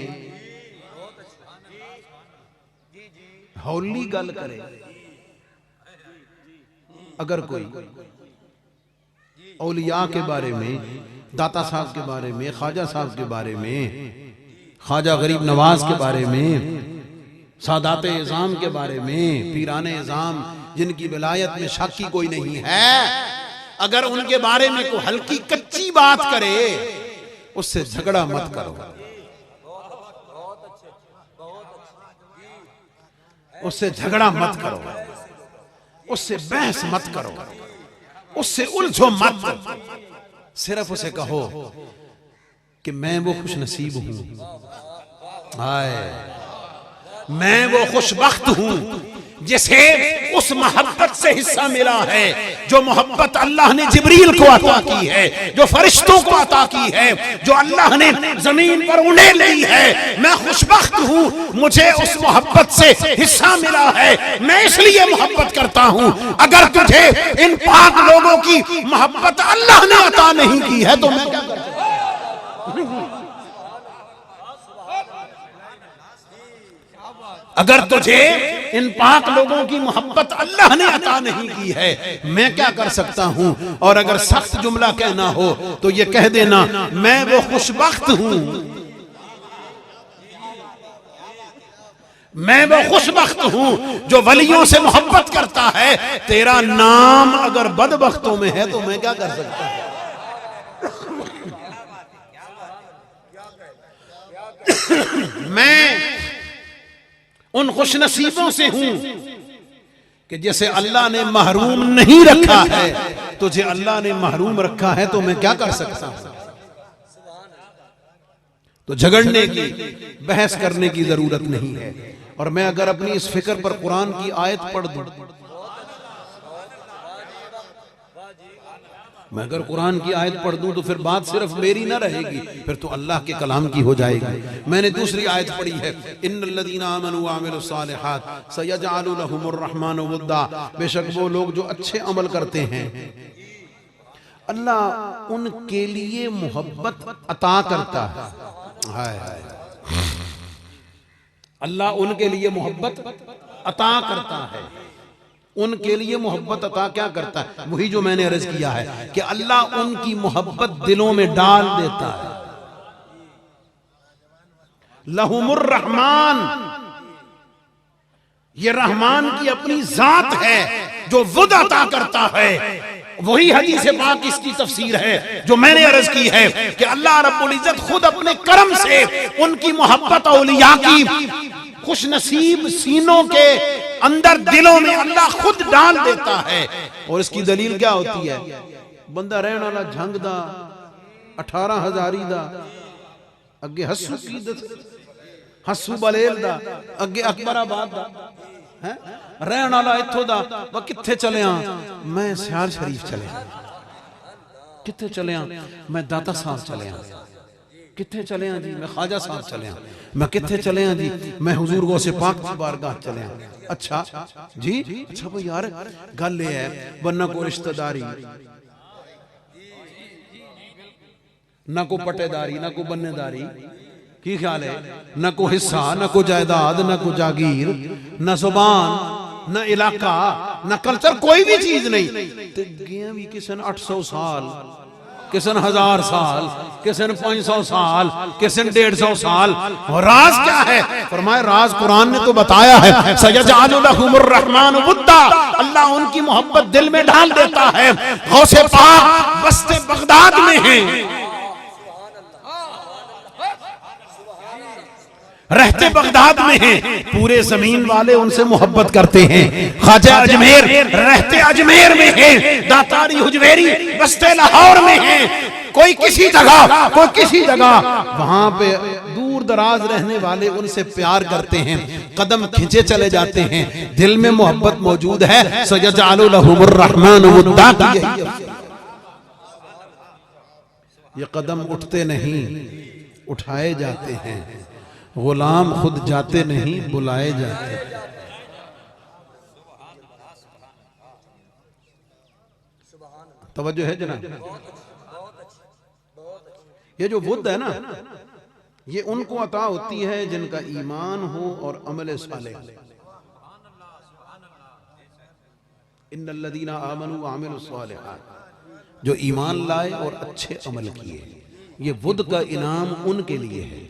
S1: हौली गल करे, अगर कोई औलिया के बारे में, दाता साहब के बारे में, ख्वाजा साहब के बारे में, ख्वाजा गरीब नवाज के बारे में, सादाते इज़ाम के बारे में, पीराने इज़ाम जिनकी विलायत में शक की कोई नहीं है, अगर उनके बारे में कोई हल्की कच्ची बात करे, उससे झगड़ा मत करो, उससे झगड़ा मत करो, उससे बहस मत करो, उससे उलझो मत। सिर्फ उसे कहो कि मैं वो खुश नसीब हूं, हाय मैं वो खुशबख्त हूं जिसे उस मोहब्बत से हिस्सा मिला है जो मोहब्बत अल्लाह ने जिब्रील को अता की है, जो फरिश्तों को अता की है, जो अल्लाह ने जमीन पर उड़े ली है। मैं खुशबख्त हूं, मुझे उस मोहब्बत से हिस्सा मिला है, मैं इसलिए मोहब्बत करता हूं। अगर तुझे इन पाक लोगों की मोहब्बत अल्लाह ने अता नहीं की है तो मैं क्या करूं? अगर तुझे इन पाक लोगों की मोहब्बत अल्लाह ने अता नहीं की है, मैं क्या कर सकता हूं? और अगर सख्त जुमला कहना हो तो ये कह देना, मैं वो खुशबख्त हूं, मैं वो खुशबख्त हूं जो वलियों से मोहब्बत करता है। तेरा नाम अगर बदबख्तों में है तो मैं क्या कर सकता हूं? मैं उन खुशनसीबों से हूं कि जैसे अल्लाह ने महरूम नहीं रखा है, तुझे अल्लाह ने महरूम रखा है, तो मैं क्या कर सकता हूं? तो झगड़ने की, बहस करने की जरूरत नहीं है। और मैं अगर अपनी इस फिक्र पर कुरान की आयत पढ़ दूं, मैं अगर कुरान की आयत पढ़ दूं तो फिर बात सिर्फ मेरी ना रहेगी, फिर तो अल्लाह के कलाम की हो जाएगी। मैंने दूसरी आयत पढ़ी है, इन्नल्लज़ीना आमनू व अमिलुस्सालिहात सयजअलु लहुमुर रहमानु वुद्दा, बेशक वो लोग जो अच्छे अमल करते हैं अल्लाह उनके लिए मोहब्बत अता करता है। हाय हाय, अल्लाह उनके लिए मोहब्बत अता करता है। उनके लिए मोहब्बत अता क्या करता है? वही जो मैंने अर्ज किया है कि अल्लाह उनकी मोहब्बत दिलों में डाल देता है। लहुमुर रहमान, ये रहमान की अपनी जात है जो वुद अता करता है। वही हदीस पाक इसकी तफसीर है जो मैंने अर्ज की है कि अल्लाह रब्बुल इज्जत खुद अपने करम से उनकी मोहब्बत औलिया की खुश नसीब सीनों के अंदर, दिलों में अल्लाह खुद डाल देता है। और इसकी दलील क्या होती है? बंदा रहने वाला झंग दा 18,000 दा, अगे हस्सू की हस्सू बलेल दा, अगे अकबराबाद दा है, रहने वाला इत्थों दा, वह कित्थे चले आ? मैं सियाल शरीफ चले आ। कित्थे चले आ? मैं दाता साहब चले आ। कित्थे चले आ जी? मैं ख्वाजा साहब चले आ। मैं कित्थे चले आ जी? मैं हुजूर गौसे पाक की बारगाह चले आ। अच्छा जी, अच्छा भाई यार गल ये है, वरना कोई रिश्तेदारी ना को पटेदारी ना को बन्नेदारी, की ख्याल है? ना को हिस्सा, ना को जायदाद, ना को जागीर, ना जुबान, ना इलाका, ना कल्चर, कोई भी चीज नहीं। ते गया भी किसी ने 800 साल किसी ने 1000 साल, किसी ने 500 साल, किसी ने 150 साल। और राज क्या है? फरमाया राज कुरान ने तो बताया है, सयजअलु लहुमुर रहमानु वुद्दा, अल्लाह उनकी मोहब्बत दिल में डाल देता है। गौसे पाक बस्ते बगदाद में हैं, रहते बगदाद में हैं, पूरे जमीन वाले उनसे मोहब्बत करते हैं। ख्वाजा अजमेर रहते अजमेर में हैं, दातारी हुजवेरी बस्ते लाहौर में हैं। कोई किसी जगह, कोई किसी जगह, वहां पे दूर दराज रहने वाले उनसे प्यार करते हैं, कदम खींचे चले जाते हैं, दिल में मोहब्बत मौजूद है। सयजअलु लहुमुर रहमानु वुद्दा, ये कदम उठते नहीं, उठाए जाते हैं। गुलाम खुद जाते नहीं, बुलाए जाते हैं। तवज्जो है जनाब? ये जो बुद्ध है ना, ये उनको अता होती है जिनका ईमान हो और अमल सालेह। इन्नल्लज़ीना आमनू व अमिलुस सालिहात, जो ईमान लाए और अच्छे अमल किए, ये बुद्ध का इनाम उनके लिए है,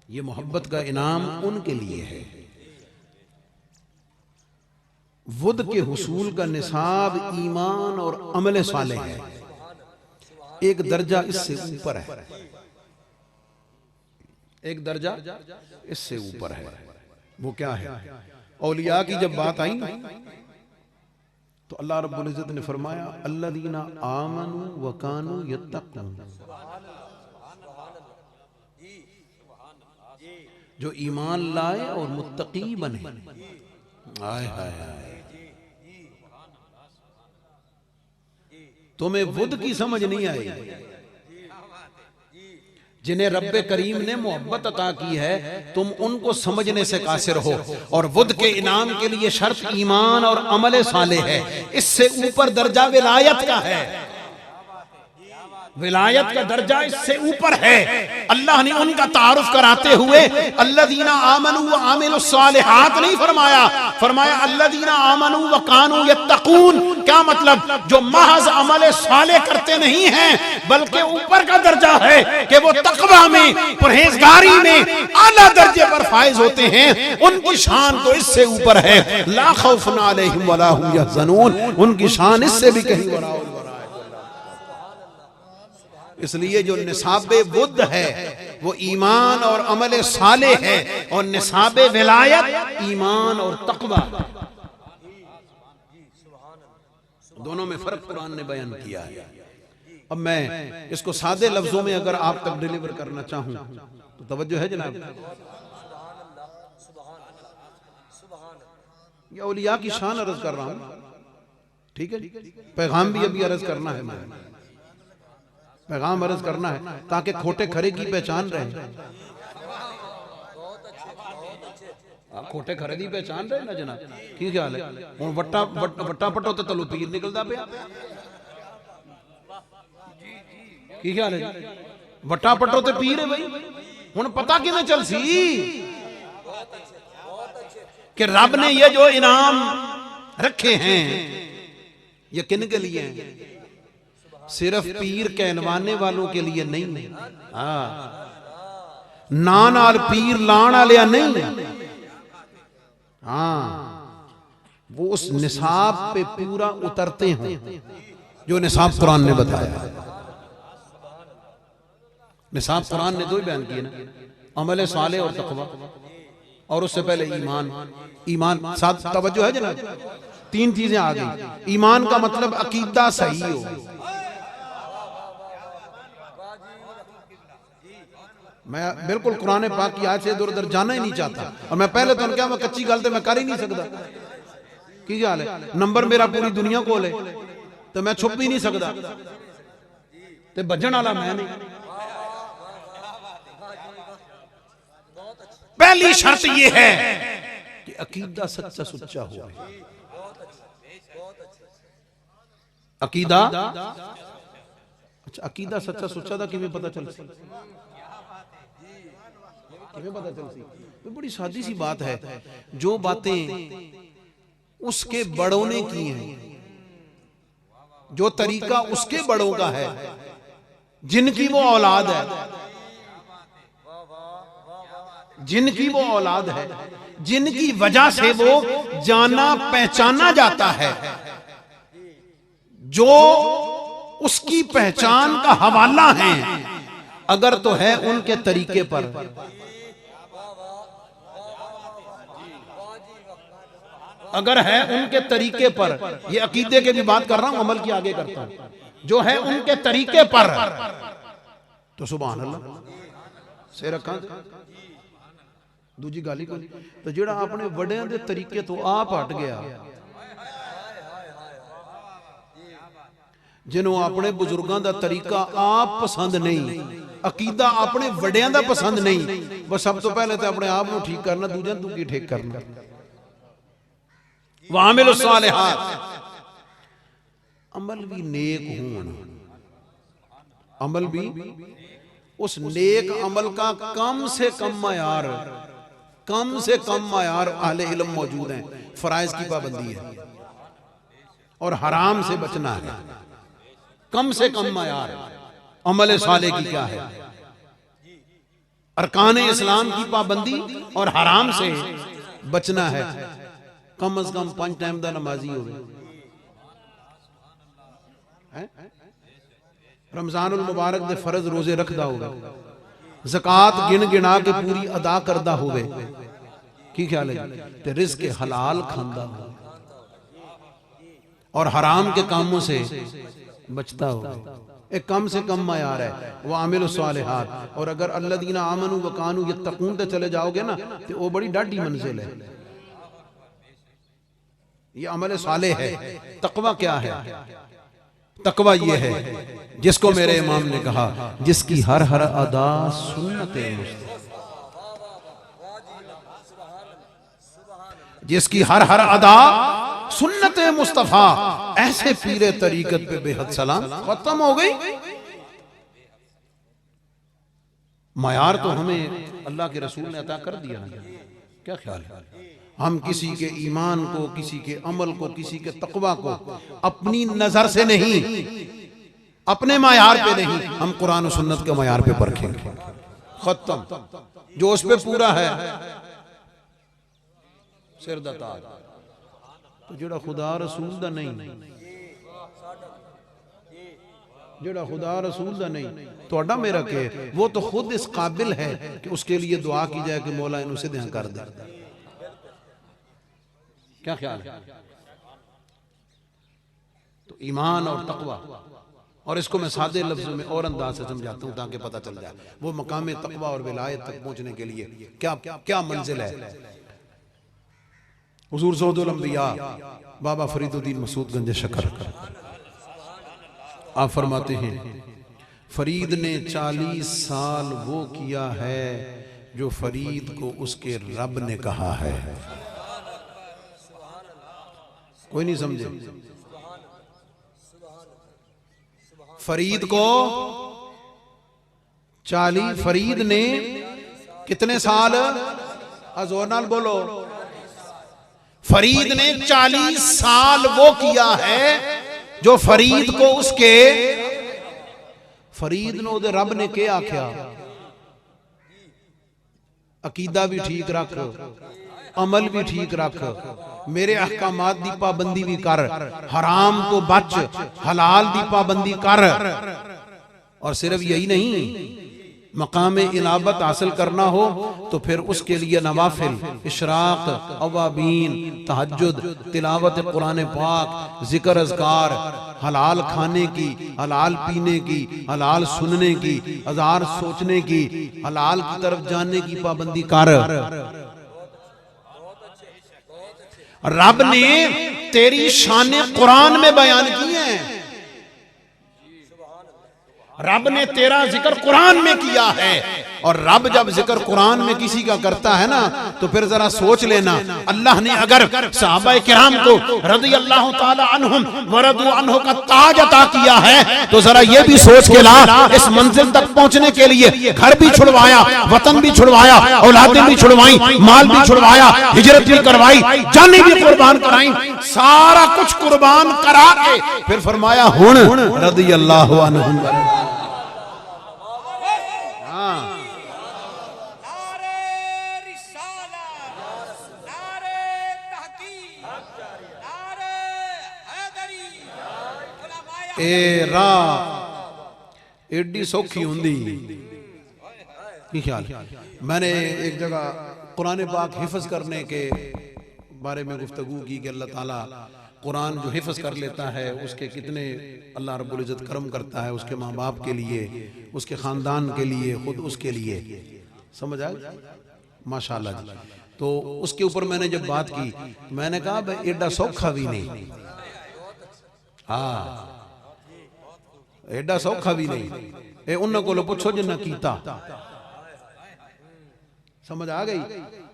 S1: ये मोहब्बत का इनाम उनके लिए है। वुद के हुसूल का निसाब ईमान और अमल सालेह है, एक दर्जा इससे ऊपर है, एक दर्जा इससे ऊपर है। वो क्या है? औलिया की जब बात आई तो अल्लाह रब्बुल इज्जत ने फरमाया अल्लज़ीना आमनू व कानू यत्तक़ून, जो ईमान लाए और मुत्तकी बने। आय हाय हाय, तुम्हें बुद्ध की समझ नहीं आई, जिन्हें रब्बे करीम ने मोहब्बत अता की है, तुम उनको समझने से कासिर हो। और बुद्ध के इनाम के लिए शर्त ईमान और अमल साले है, इससे ऊपर दर्जा विलायत का है, विलायत का दर्जा इससे ऊपर है। अल्लाह ने उनका तारुफ कराते हुए अल्लज़ीना आमनू व आमिलुस सालिहात नहीं फरमाया, फरमाया अल्लज़ीना आमनू व कानू यत्तक़ून। क्या मतलब? जो महज अमल साले करते नहीं हैं, बल्कि ऊपर का दर्जा है कि वो तक़वा में, परहेजगारी में आला दर्जे पर फाइज होते हैं, उनकी शान तो इससे ऊपर है। ला खौफुन अलैहिम वला हुम यहज़नून, उनकी शान इससे भी कहीं बड़ा। इसलिए जो निसाबे बुद्ध है वो ईमान और अमल साले है, और निसाबे विलायत ईमान और तक़वा, दोनों में फर्क कुरान ने बयान किया है। अब मैं इसको सादे लफ्जों में अगर आप तक डिलीवर करना चाहूं तो तवज्जो है जनाब? ये औलिया की शान अर्ज कर रहा हूं, ठीक है? पैगाम भी अभी अर्ज करना है, मैं पैगाम अर्ज करना है ताकि खोटे खरे की पहचान रहे। आप खोटे खरे की पहचान रहे ना जनाब? की ख्याल है? हुण वट्टा वट्टा पटो ते तलो पीर निकलदा पिया, की ख्याल है? वट्टा पटो ते पीर है भाई। हुण पता किवें चल सी कि रब ने ये जो इनाम रखे हैं ये किन के लिए हैं? सिर्फ पीर कहलवाने वालों के लिए नहीं। हाँ, नान और पीर लाण वाले नहीं। हाँ, वो उस निसाब पे पूरा उतरते हैं जो निसाब कुरान ने बताया। निसाब कुरान ने दो ही बयान किए ना, अमल साले और तक़वा, और उससे पहले ईमान। ईमान साथ तवज्जो है जनाब? 3 चीजें आ गई। ईमान का मतलब अकीदा सही हो। मैं बिल्कुल कुरान पाक की आयत से इधर उधर जाना ही नहीं चाहता, और मैं पहले तो क्या मैं कच्ची गल तो मैं कर ही नहीं सकता। की हाल है? नंबर मेरा पूरी दुनिया को ले तो मैं छुप भी नहीं सकता, ते बजन वाला मैं नहीं। पहली शर्त ये है कि अकीदा सच्चा सुच्चा हो। अकीदा, अच्छा अकीदा सच्चा सुच्चा था किवें पता चल सी? पता चल सी? तो बड़ी सादी सी बात है, जो बातें उसके बड़ों ने की हैं, जो तरीका उसके बड़ों का है जिनकी वो औलाद है, जिनकी वो औलाद है, जिनकी वजह से वो जाना पहचाना जाता है, जो उसकी पहचान का हवाला है, अगर तो है उनके तरीके पर, अगर है उनके तरीके पर, ये अकीदे के भी बात कर रहा हूं, अमल की आगे करता हूं, जो है उनके तरीके पर, तो सुभान अल्लाह से रखा दूजी गाली को नहीं। तो जेड़ा अपने वड्यां दे तरीके तो आप हट गया, जिन्हों अपने बुजुर्गों का तरीका आप पसंद नहीं, अकीदा अपने वड्यां दा पसंद नहीं, बस सब तो पहले तो अपने आप को ठीक करना, दूजा तू की ठीक करना। वामिल सालिहात, अमल भी नेक होना, अमल भी उस नेक अमल का कम से कम मायार, कम से कम मायार अहले इल्म मौजूद हैं। फराइज की पाबंदी है और हराम से बचना है, कम से कम मायार अमल साले की क्या है, अरकान इस्लाम की पाबंदी और हराम से बचना है। कम अज कम 5 टाइम दा नमाजी हो, रमजानुल मुबारक दे फर्ज रोजे रखदा होगा, ज़कात गिन गिना के पूरी अदा करदा होवे, की ख्याल है, ते रिज़्क़ हलाल खांदा हो और हराम के कामों से बचता हो, एक कम से कम मायार है। वह आमिल सालिहात, और अगर अल्लज़ीना आमनू व कानू यत्तकून ते चले जाओगे ना, तो वो बड़ी डाढ़ी मंजिल है। ये अमल साले है। तकवा क्या है? तकवा ये है जिसको मेरे इमाम ने कहा, जिसकी हर हर अदा सुन्नत मुस्तफा, जिसकी हर हर अदा सुन्नत मुस्तफा, ऐसे पीरे तरीकत पे बेहद सलाम। खत्म हो गई। मायार तो हमें अल्लाह के रसूल ने अता कर दिया ना, क्या ख्याल है? हम किसी के ईमान को, किसी के अमल को, किसी के तकवा को अपनी नजर से नहीं, अपने मायार पे नहीं, हम कुरान और सुन्नत के मायार पे परखेंगे। खत्म। जो उस पे पूरा है सिर दा ताज, तो जेड़ा खुदा रसूल दा नहीं, जेड़ा खुदा रसूल दा नहीं, तोड़ा मेरा के, वो तो खुद इस काबिल है कि उसके लिए दुआ की जाए कि मौला इन्हें सीधे कर दे। क्या ख्याल है? तो ईमान और तकवा, और इसको मैं सादे लफ्जों में और अंदाज से समझाता हूं ताकि पता चल जाए वो मकाम तकवा और विलायत तक पहुंचने के लिए क्या क्या मंजिल है। हुजूर सऊदुल अंबिया बाबा फरीदुद्दीन मसूद गंज शकर आप फरमाते हैं, फरीद ने 40 साल वो किया है जो फरीद को उसके रब ने कहा है। कोई नहीं समझे? फरीद को 40, फरीद ने कितने साल? जोर नाल बोलो। फरीद ने 40 साल वो किया है जो फरीद को उसके, फरीद ने उहदे रब ने क्या आख्या? अकीदा भी ठीक रख, अमल भी ठीक रख, मेरे अहकामात दी पाबंदी भी कर, हराम तो बच, हलाल दी पाबंदी कर। और सिर्फ यही नहीं, मकाम इनाबत हासिल करना हो तो फिर उसके लिए नवाफिल, इशराक, अवाबीन, तहज्जुद, तिलावत कुरान पाक, जिक्र अज़कार, हलाल खाने की, हलाल पीने की, हलाल सुनने की, अज़ार सोचने की, हलाल की तरफ जाने की पाबंदी कर। रब ने तेरी शाने कुरान में बयान की है, रब ने तेरा जिक्र कुरान में किया है, और रब जब जिक्र कुरान में किसी का करता है ना तो फिर जरा सोच लेना, अल्लाह ने अगर सहाबा किराम को रज़ी अल्लाह ताला अन्हुम व रदू अन्हु का ताज अता किया है तो जरा ये भी सोच के ला, इस मंजिल तक पहुंचने के लिए घर भी छुड़वाया, वतन भी छुड़वाया, औलादें भी छुड़वाई, माल भी छुड़वाया, हिजरत भी करवाई, जाने भी कुर्बान कराई, सारा कुछ कुर्बान करा के फिर फरमाया हुन रज़ी अल्लाह अन्हुम। ए राह एडी सौखी होंदी की ख्याल। मैंने एक जगह कुरान पाक हिफ्ज करने के बारे में गुफ्तगू की कि अल्लाह ताला कुरान जो हिफ्ज कर लेता है उसके कितने अल्लाह रब्बुल इज्जत करम करता है, उसके माँ बाप के लिए, उसके ख़ानदान के लिए, खुद उसके लिए। समझ आया माशाल्लाह जी। तो उसके ऊपर मैंने जब बात की मैंने कहा भाई एडा सौखा भी नहीं, हाँ एडा सौखा भी नहीं, ए उन्होंने को पुछो जिन्ना कीता। समझ आ गई।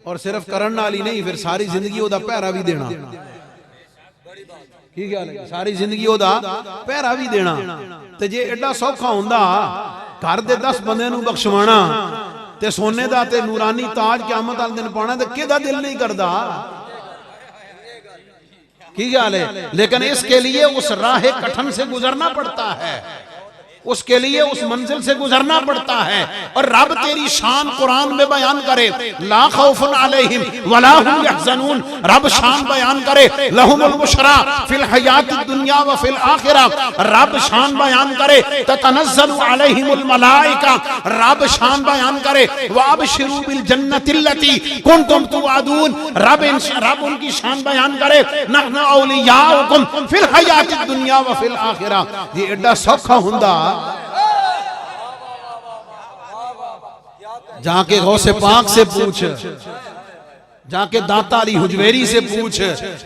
S1: और सिर्फ करन नाल ही नहीं, फिर सारी जिंदगी ओदा पहरा भी देना। की ख्याल है? सारी जिंदगी ओदा पहरा भी देना। ते जे एडा सौखा हुंदा घर दे 10 बंदे नूं बख्शवाना ते सोने दा ते नूरानी ताज क़यामत वाले दिन पाना ते किहदा दिल नहीं करदा? की ख्याल है? लेकिन इसके लिए उस राह कठिन से गुजरना पड़ता है, उसके लिए उस मंजिल से गुजरना पड़ता है। और रब तेरी शान कुरान में बयान करे, ला खौफुन अलैहिम वला हुम यहज़नून, रब शान बयान करे, लहुमुल बुशरा फिल हयातिद दुनिया व फिल आखिरा, रब शान बयान करे, ततनज़्ज़लु अलैहिमुल मलाइका, रब शान बयान करे, व अबशिरू बिल जन्नतिल्लती कुंतुम तुअदून, रब उनकी शान बयान करे, नहनु औलियाउकुम फिल हयातिद दुनिया व फिल आखिरा। ये एडा सौखा हुंदा जाके गौसे पाक से पूछ, जाके दाता अली हुजवेरी से पूछ,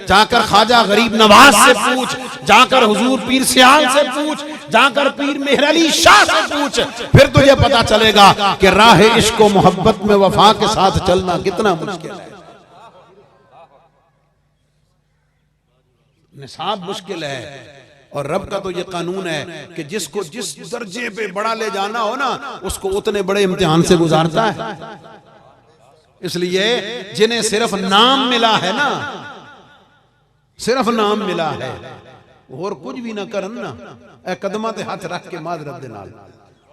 S1: जाकर ख्वाजा गरीब नवाज से पूछ, जाकर हुजूर पीर सियाल से पूछ, जाकर पीर मेहर अली शाह से पूछ, फिर तुझे पता चलेगा कि राह इश्क व मोहब्बत में वफा के साथ चलना कितना मुश्किल है। निसाब मुश्किल है। और रब का तो ये कानून है कि जिसको जिस दर्जे पे बड़ा ले जाना हो ना उसको उतने बड़े इम्तिहान से गुजारता है। इसलिए जिन्हें सिर्फ नाम मिला है ना, सिर्फ नाम मिला है और कुछ भी ना करन ना, ए कदमा ते हाथ रख के माजरत दे नाल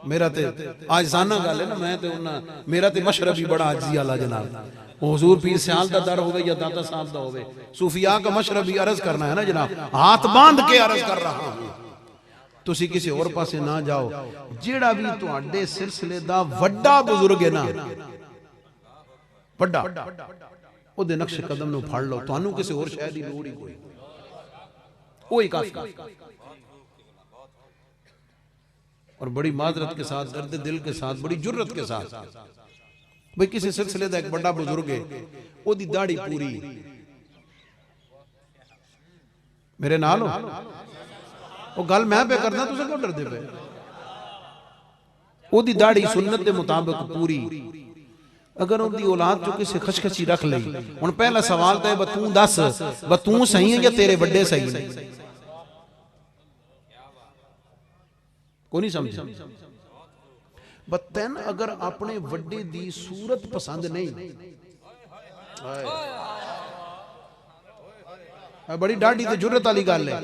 S1: मेरा ते आज जाना गल है ना, मैं ते उन्ना मेरा ते मशरब ही बड़ा आजी वाला जनाब, हुजूर पीर सियाल दा दर होवे या दाता साहब दा होवे, सूफिया का मशरब ही अर्ज करना है ना जनाब, हाथ बांध के अर्ज कर रहा हूं। तुसी किसी और पासे ना जाओ, जेड़ा भी तुहाडे सिलसिले दा वड्डा बुजुर्ग है ना, वड्डा ओदे नक्श कदम नु फड़ लो, तुहानू किसी और शय दी लोड़ ही कोई, ओही काफी। और बड़ी माजरत के साथ, दर्द दिल के साथ, बड़ी जुर्रत के साथ, भाई किसी सिलसिले का एक बड़ा बुजुर्ग है, ओदी दाढ़ी पूरी मेरे नाल हो, वो गल मैं पे करना, तुसे क्यों डरदे पे? ओदी दाढ़ी सुन्नत के मुताबिक पूरी, अगर उनकी औलाद जो किसी खशखशी रख ली, हुण पहला सवाल तो है तू दस तू सही है या तेरे बड़े सही है? को नहीं समझ। बतन अगर अपने वड्डे दी सूरत पसंद नहीं, बड़ी डाढ़ी ते जुर्रत वाली गल है,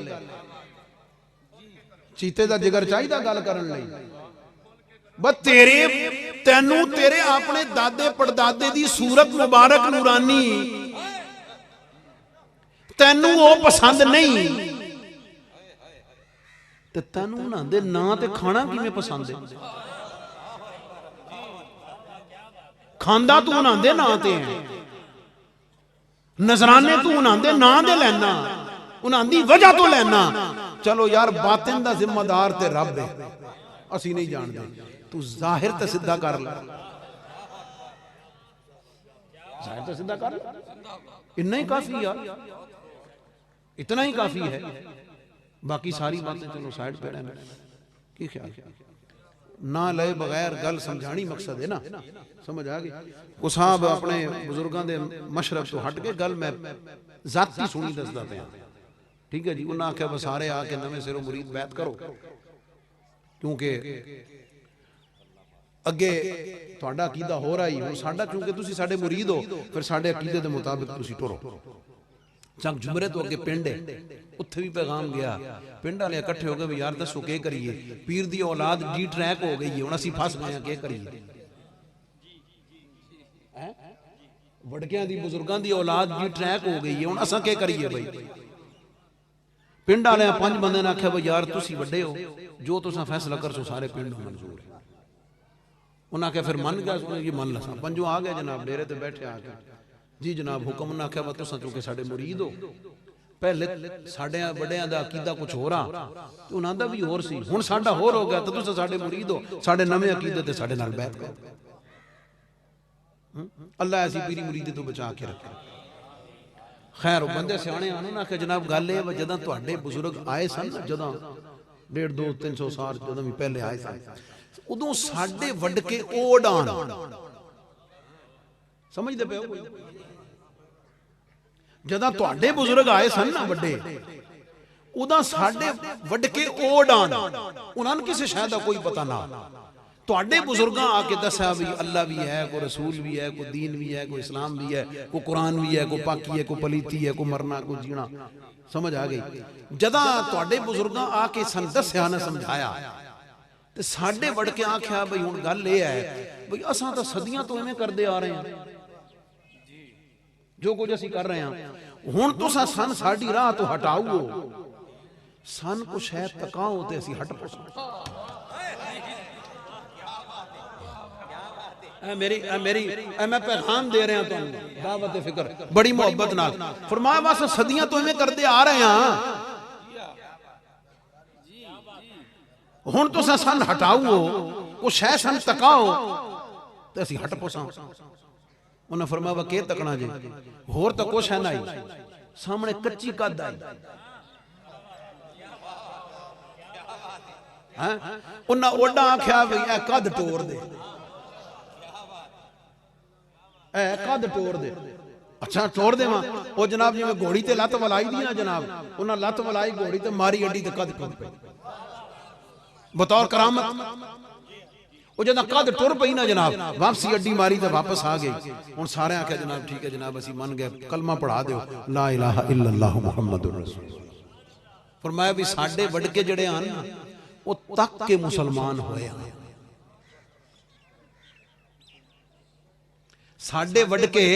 S1: चीते दा जिगर चाहिदा गल करन लई, बस तेरे तेनू तेरे अपने दादे पड़दादे दी सूरत मुबारक नूरानी तेनू वो पसंद नहीं, ते तेनू उन्हां दे नां ते खाना किवें पसंद है? खांदा तू उन्हां दे नां ते है, नजराने तू उन्हां दे नां दे लैना, उन्हां दी वजह तो लैना। चलो यार बातिन दा जिम्मेदार ते रब है, असी नहीं जानते, तू जाहिर ते सीधा कर ले, जाहिर ते सीधा कर ले, इतना ही काफी यार, इतना ही काफी है। बाकी सारी बातें चलो साइड पे रहना। की ख्याल? ना लए बगैर गल समझानी मकसद है ना, समझ आ गई। वो साहब अपने बुजुर्गों के मशरब तो हट के गल मैं जाती सुनी दसदा पे, ठीक है जी। उन्हें आख्या बस सारे आके नवे सिरों मुरीद बैत करो, क्योंकि अगे तुहाडा अकीदा हो रहा ही, हुण साडा चूंकि तुसीं साडे मुरीद हो, फिर साडे अकीदे दे मुताबिक तुसीं टुरो। चंग जुमरे तो अगे पिंड है, उत्थे भी पैगाम गया, पिंड वाले इकट्ठे हो गए भी यार दसो के करिए, पीर दी औलाद डी ट्रैक हो गई है, हुण असीं फस गए के करिए। वड़कियां दी बुजुर्गां दी औलाद डी ट्रैक हो गई है, हुण असां के करिए भाई। पिंड वाले 5 बंदे ने आख्या भाई यार तुसीं वड्डे हो, जो तुसां फैसला करसो सारे पिंड नूं मंजूर है। उन्हें आख्या फिर मन गया जी, मन लसा। 5 आ गए जनाब डेरे ते बैठे आके, जी जनाब हुक्म। उन्हें आख्या वा तुसां चूंकि साडे मुरीद हो, पहले साडे बड़ियां दा अकीदा कुछ हो रहा ते उन्हां दा भी होर सी, हुण साडा होर हो गया, तो तुसां साडे मुरीद हो, साडे नवे अकीदे ते साडे नाल बैठ करो। अल्लाह ऐसी पीरी मुरीदी तो बचा के रखे। खैर बंदे सियाणे आने ना कि जनाब गल ये जदां तुहाडे बुजुर्ग आए सन, जदां 150 200 साल जदां भी पहले आए सन, उदों साडे वड के ओडान समझदे पे हो। जदां तुहाडे बुजुर्ग आए सन ना वड्डे, उदां साडे वड के ओडान, उन्हां नूं किसी शय दा कोई पता ना। तुहाडे बुजुर्गां आके दस्या भी अल्लाह भी है, कोई रसूल भी है, कोई दीन भी है, कोई इस्लाम भी है, कोई कुरान भी है, कोई पाकी है, कोई पलीती है, कोई मरना, कोई जीना। समझ आ गई। जदां तुहाडे बुजुर्गां आके सन दस्या ना समझाया, ते साडे वड़ के आख्या भाई हुण गल ये है भाई असां तां सदियां तो इवें करदे आ रहे हैं, जो कुछ असीं कर रहे हैं, हुण तुसां सन साडी राह तो हटाओ, सन को शायद तकाओ ते असीं हट पसो। मैं पैगाम दे रहा तुहानू, दावत फिक्र बड़ी मोहब्बत नाल। फरमाया बस सदियां तो इवें करदे आ रहे हैं, हुण तुसां सन हटाओ, कुछ है सन तकाओ ते असीं हट पसां। उन्हें फरमाया वा के तकना जी, होर तो कुछ है ना ही, सामने कच्ची कद आई। उन्हें ओडा आख्या भी ए कद टोर दे, ए कद टोर दे। अच्छा टोर देवां, ओ जनाब जिवें घोड़ी ते लत वलाई दी ना जनाब, उन्हें लत वलाई घोड़ी ते मारी अड्डी ते कद टुर पई बतौर करामत। वो जदा कद टुर पई ना जनाब, वापसी अड्डी मारी तो वापस आ गई। हुण सारे आख्या जनाब ठीक है जनाब असीं मन गए, कलमा पढ़ा दिओ ला इलाहा इल्लल्लाह मुहम्मदुर रसूल। फरमाया भी साडे वडके जड़े आन वो तक के मुसलमान होए, साडे वडके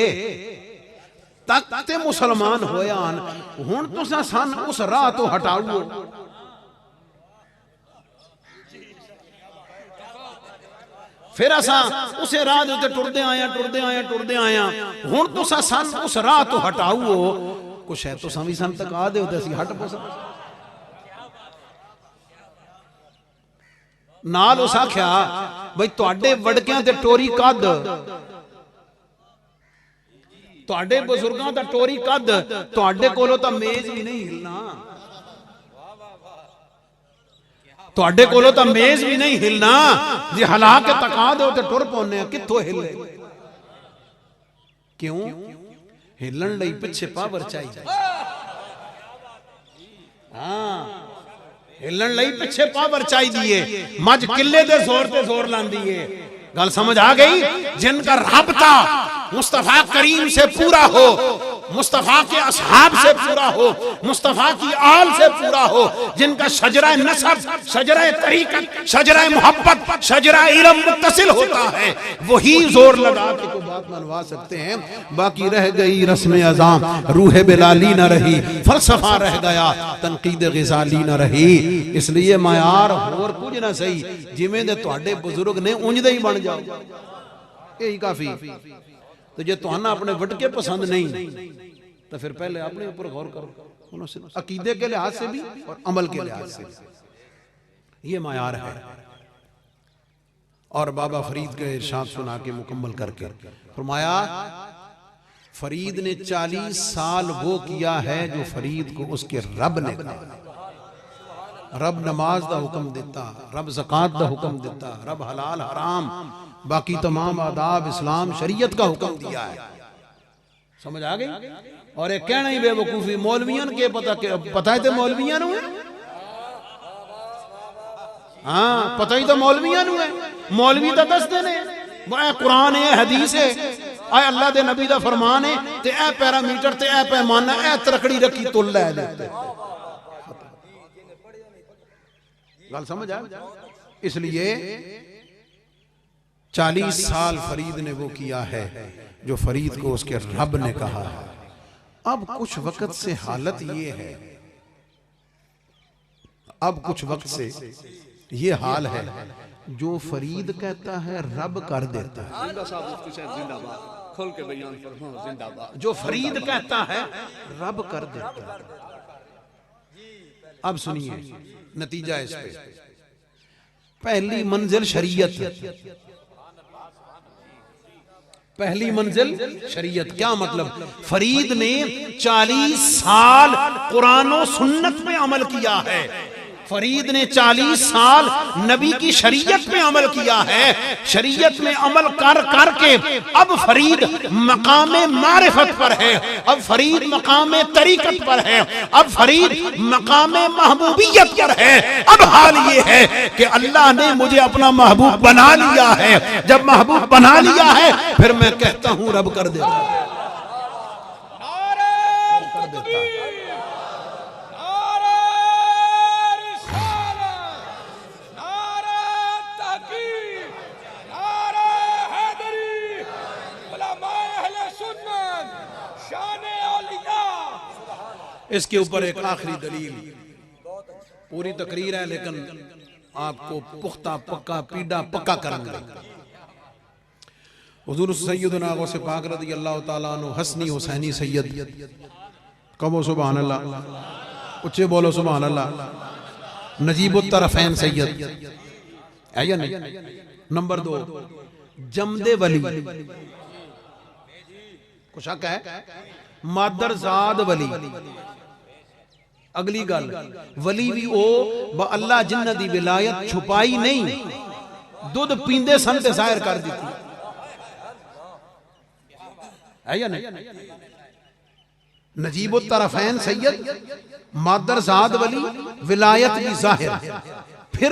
S1: तक ते मुसलमान होए आन। हुण तुसां सन उस राह तो हटाओ, फिर असां उसे राह दे उत्ते टुरदे आया टुरदे आया टुरदे आया। हुण तुसां सन उस राह तो हटाओ, कुछ है तुसां भी सन तका दे ते असीं हट पसां। नाल उस आख्या बई तुहाडे वड़कियां ते टोरी कद, तुहाडे बुजुर्गां दा टोरी कद, तुहाडे कोलों तां मेज भी नहीं हिलना, तुहाडे कोलों तां मेज भी नहीं हिलना, जे हला के तका दो ते टुर पौने, कित्थों हिले। क्यों हिलन लई पिछे पावर चाहिए। हाँ हिलन लई पिछे पावर चाहिए। मझ किले दे जोर ते जोर लांदी है। गल समझ आ गई। जिनका राबता मुस्तफा करीम से पूरा हो, मुस्तफा के असहाब से पूरा हो, मुस्तफा की आल से पूरा हो, जिनका शजरा नसब, शजरा तरीकत, शजरा मोहब्बत, शजरा इल्म मुत्तसिल होता है, वही जोर लगा के कोई बात मनवा सकते हैं। बाकी रह गई रस्म अज़ाम, रूह बिलाली न रही, फलसफा रह गया, तनकीद ग़ज़ाली न रही। इसलिए मायार और कुछ ना सही, जिमें दे तुहाडे बुजुर्ग ने उंजदे ही बन जाओ, यही काफी। तो जे तुहाना अपने वटके पसंद नहीं तो फिर पहले अपने ऊपर गौर करो, अकीदे के लिहाज से भी और अमल के लिहाज से भी। ये मायार है। और बाबा फरीद के इरशाद सुना के मुकम्मल करके फरमाया, फरीद ने 40 साल वो किया है जो फरीद को उसके रब ने कहा। रब नमाज दा हुक्म दिता, रब ज़कात दा हुक्म दिता, रब हलाल हराम बाकी तमाम आदाब इस्लाम शरीयत का हुक्म दिया है। समझ आ गई? और एक कहना ही बेवकूफी मौलवियन के पता है तो मौलवियन हुए, हाँ पता ही तो मौलवियन हुए। मौलवी तो दसते ने कुरान है, हदीस है, आए अल्लाह दे नबी दा फरमान है, ते ए पैरामीटर ते ए पैमाना ए तरकड़ी रखी तुल लै देते। गल समझ आ? इसलिए 40 साल फरीद ने वो किया है जो फरीद को उसके रब ने कहा है। अब कुछ वक्त से हालत ये है, अब कुछ वक्त से ये हाल है, जो फरीद कहता है रब कर देता है। जो फरीद कहता है रब कर देता है। अब सुनिए नतीजा इस पे। पहली मंजिल शरीयत, पहली मंजिल शरीयत। क्या मतलब? फरीद ने 40 साल कुरान और सुन्नत पे अमल किया है। फरीद ने 40 साल नबी की शरीयत में अमल किया है। शरीयत में अमल कर करके अब फरीद मकामे मारिफत पर है, अब फरीद मकामे तरीकत पर है, अब फरीद मकामे महबूबियत पर है। अब हाल ये है कि अल्लाह ने मुझे अपना महबूब बना लिया है। जब महबूब बना लिया है फिर मैं कहता हूं रब कर देता है। इसके ऊपर एक आखिरी दलील, पूरी तकरीर है लेकिन आपको पुख्ता पक्का पीड़ा पक्का करेंगे। हुजूर सैयदना गौसे पाक रज़ी अल्लाह ताला अन्हु हसनी हुसैनी सैयद, कहो सुभान अल्लाह, उच्चे बोलो सुभान अल्लाह। नजीबुत तरफैन सैयद है या नहीं? नंबर 2 जमदे वली, कुछ शक है? मादरजाद वली। अगली गल, वली भी ओ अल्लाह जिन्ना दी विलायत छुपाई नहीं, दुध पींदे सन ते जाहिर कर दी है या नहीं? नजीबुत तरफैन सैयद, मादरजाद वली, विलायत भी जाहिर। फिर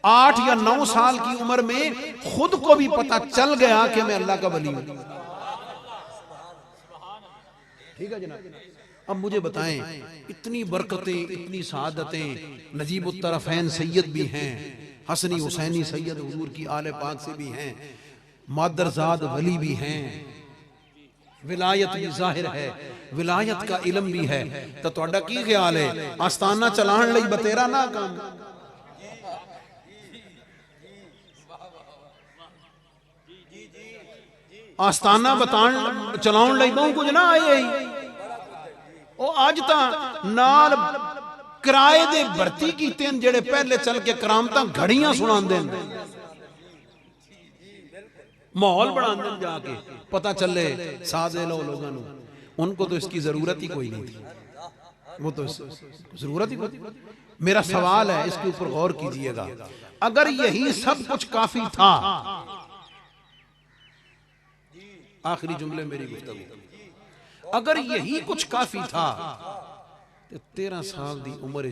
S1: 8 या 9 साल की उम्र में खुद को भी पता चल गया कि मैं अल्लाह का वली हूं। ठीक है जनाब? अब मुझे बताएं, इतनी बरकतें, इतनी सआदतें नजीबुत तरफैन सैयद भी हैं, हसनी हुसैनी सैयद हुजूर की आले पाक से भी हैं, मादरजाद वली भी हैं, विलायत भी जाहिर है, विलायत का इल्म भी है। तो तुहाडा की ख्याल है आस्ताना चलाण लई बतेरा ना काम? आस्ताना बतान चलाउण लई बहुत कुछ ना आए। ओ अज तां नाल किराए दे भर्ती कीते न जेड़े पहले चल के करामतां घड़ियां सुणांदे न, माहौल बढ़ांदे न, जाके पता चले सादे लोगों को। उनको तो इसकी जरूरत ही कोई नहीं थी, वो तो जरूरत ही कोई। मेरा सवाल है, इसके ऊपर गौर कीजिएगा, अगर यही सब कुछ काफी था, आखिरी जुमले मेरी गुफ्तगू, अगर यही कुछ काफी था तो 13 साल दी उम्र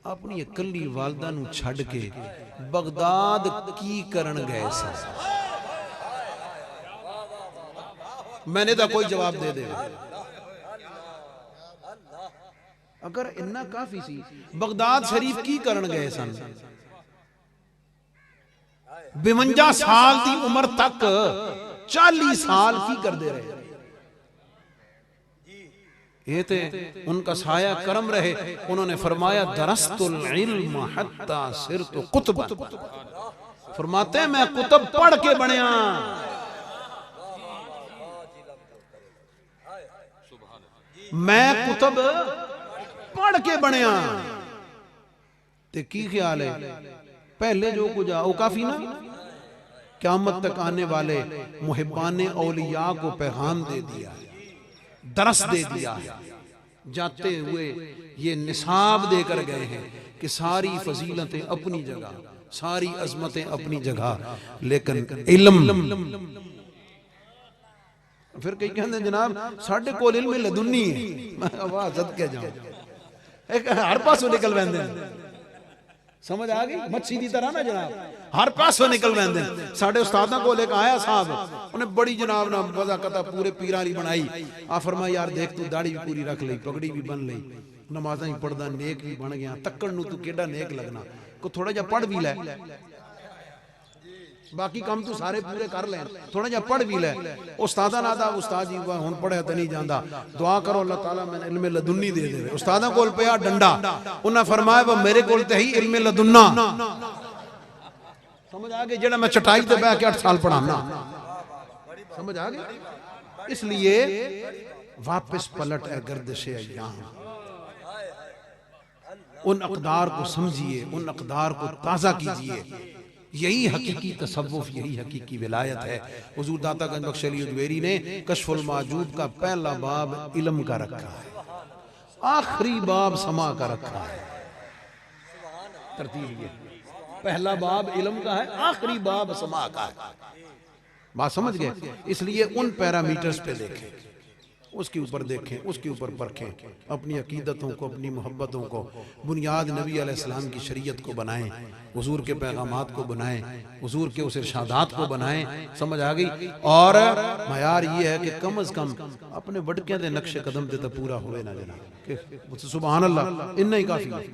S1: अपनी इकली वालदा नू छड़ के बगदाद की करन गए सी? मैंने तो कोई जवाब दे दे। अगर इन्ना काफी सी, बगदाद शरीफ की करन गए सन? 52 साल दी उम्र तक 40 साल की कर दे रहे। ये थे उनका साया करम रहे। उन्होंने फरमाया दरस्तुल इल्म हत्ता सिरतु कुतब, फरमाते हैं मैं कुतब पढ़ के बनया। मैं कुतब पढ़ के बनया। ते की ख्याल है, पहले जो कुछ वो काफी ना? क़यामत तक आने वाले मुहिब्बाने औलिया को पैगाम दे दिया, दरस दे दिया है। जाते हुए ये निसाब देकर गए हैं कि सारी फजीलतें अपनी जगह, सारी अजमतें अपनी जगह, लेकिन इल्म फिर कई कहते जनाब साढ़े कोल इल्म लदुन्नी है। मैं वाह सदके जाऊं, एक हर पासों निकल वैंदे, समझ आ गई, मच्छी की तरह ना जनाब, हर पासों निकल वैंदे। साढ़े उस्तादा को लेकर आया साहब, उन्हें बड़ी जनाब ना वज़ाकता पूरे पीरारी बनाई। आ फरमा यार देख तू दाढ़ी भी पूरी रख ली, पगड़ी भी बन ली, नमाज़ां भी पढ़दा, नेक भी बन गया, तक्कड़ नू तू केड़ा नेक लगना, को थोड़ा जा पढ़ भी लै, बाकी काम तू सारे पूरे कर ले, थोड़ा जा पढ़ भी ले। उस्तादा ना दा उस्ताद जी हुण पढ़िया तो नहीं जाता, दुआ करो अल्लाह ताला मैंने इल्मे लदुन्नी दे दे। उस्तादा कोल पिया डंडा, उन्हें फरमाया वा मेरे कोल ते ही इल्मे लदुन्ना, समझ आ गई, जेड़ा मैं चटाई ते बैठ के 8 साल पढ़ाना, समझ आ गई। इसलिए वापस पलट है गर्दिशे अय्याम, उन अक़दार को समझिए, उन अक़दार को ताज़ा कीजिए। यही हकीकी तसव्वुफ, यही हकीकी विलायत है। हुजूर दाता गंज बख्श अली उद्वेरी ने कश्फुल माजूब का पहला बाब इल्म का रखा है, आखिरी बाब समा का रखा है। तरतीब ये, पहला बाब इल्म का है, आखिरी बाब समा का है। बात समझ गए? इसलिए उन पैरामीटर्स पे देखें, उसके ऊपर देखें, उसके ऊपर परखें, अपनी अकीदतों को, अपनी मोहब्बतों को बुनियाद नबी अलैहिस्सलाम की शरीयत को बनाएं, हुजूर के पैगामात को बनाएं, हुजूर के उस इरशादात को बनाएं, समझ आ गई। और मयार ये है कि कम अज कम अपने वडकियां दे नक्शे कदम ते पूरा होवे ना जनाब, सुभान अल्लाह, इन्ना ही काफी है,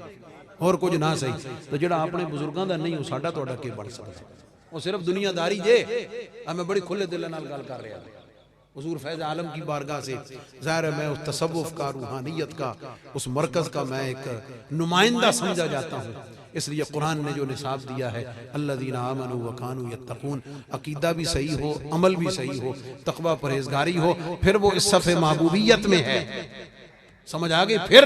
S1: और कुछ ना सही। तो जेड़ा अपने बुजुर्गों का नहीं, वो साडा तुहाडा के बन सकता, वो सिर्फ दुनियादारी जे। मैं बड़ी खुले दिल नाल गल कर रहा हुजूर फैज़ आलम की बारगाह से, ज़ाहिर है मैं उस तसव्वुफ का, रूहानियत का, उस मरकज़ का मैं एक नुमाइंदा समझा जाता हूँ। इसलिए कुरान ने जो निसाब दिया है, अल्लज़ीना आमनू व कानू यत्तकून, अकीदा भी सही हो, अमल भी सही हो, तक़वा परहेज़गारी हो, फिर वो इस सफ़े महबूबियत में है, समझ आ गई। फिर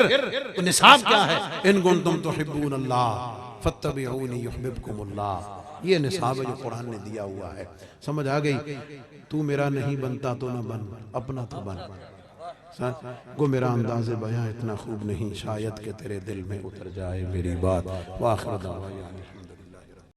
S1: निसाब क्या है, इन कुंतुम तुहिब्बूनल्लाह फत्तबिऊनी युहिब्बुकुमुल्लाह, ये निसाब है जो कुरान ने दिया हुआ है, समझ आ गई। तू मेरा नहीं बनता तो न बन, अपना तो बन। गो मेरा अंदाज़े बयां इतना खूब नहीं, शायद कि तेरे दिल में उतर जाए मेरी बात। वाखिर दावा।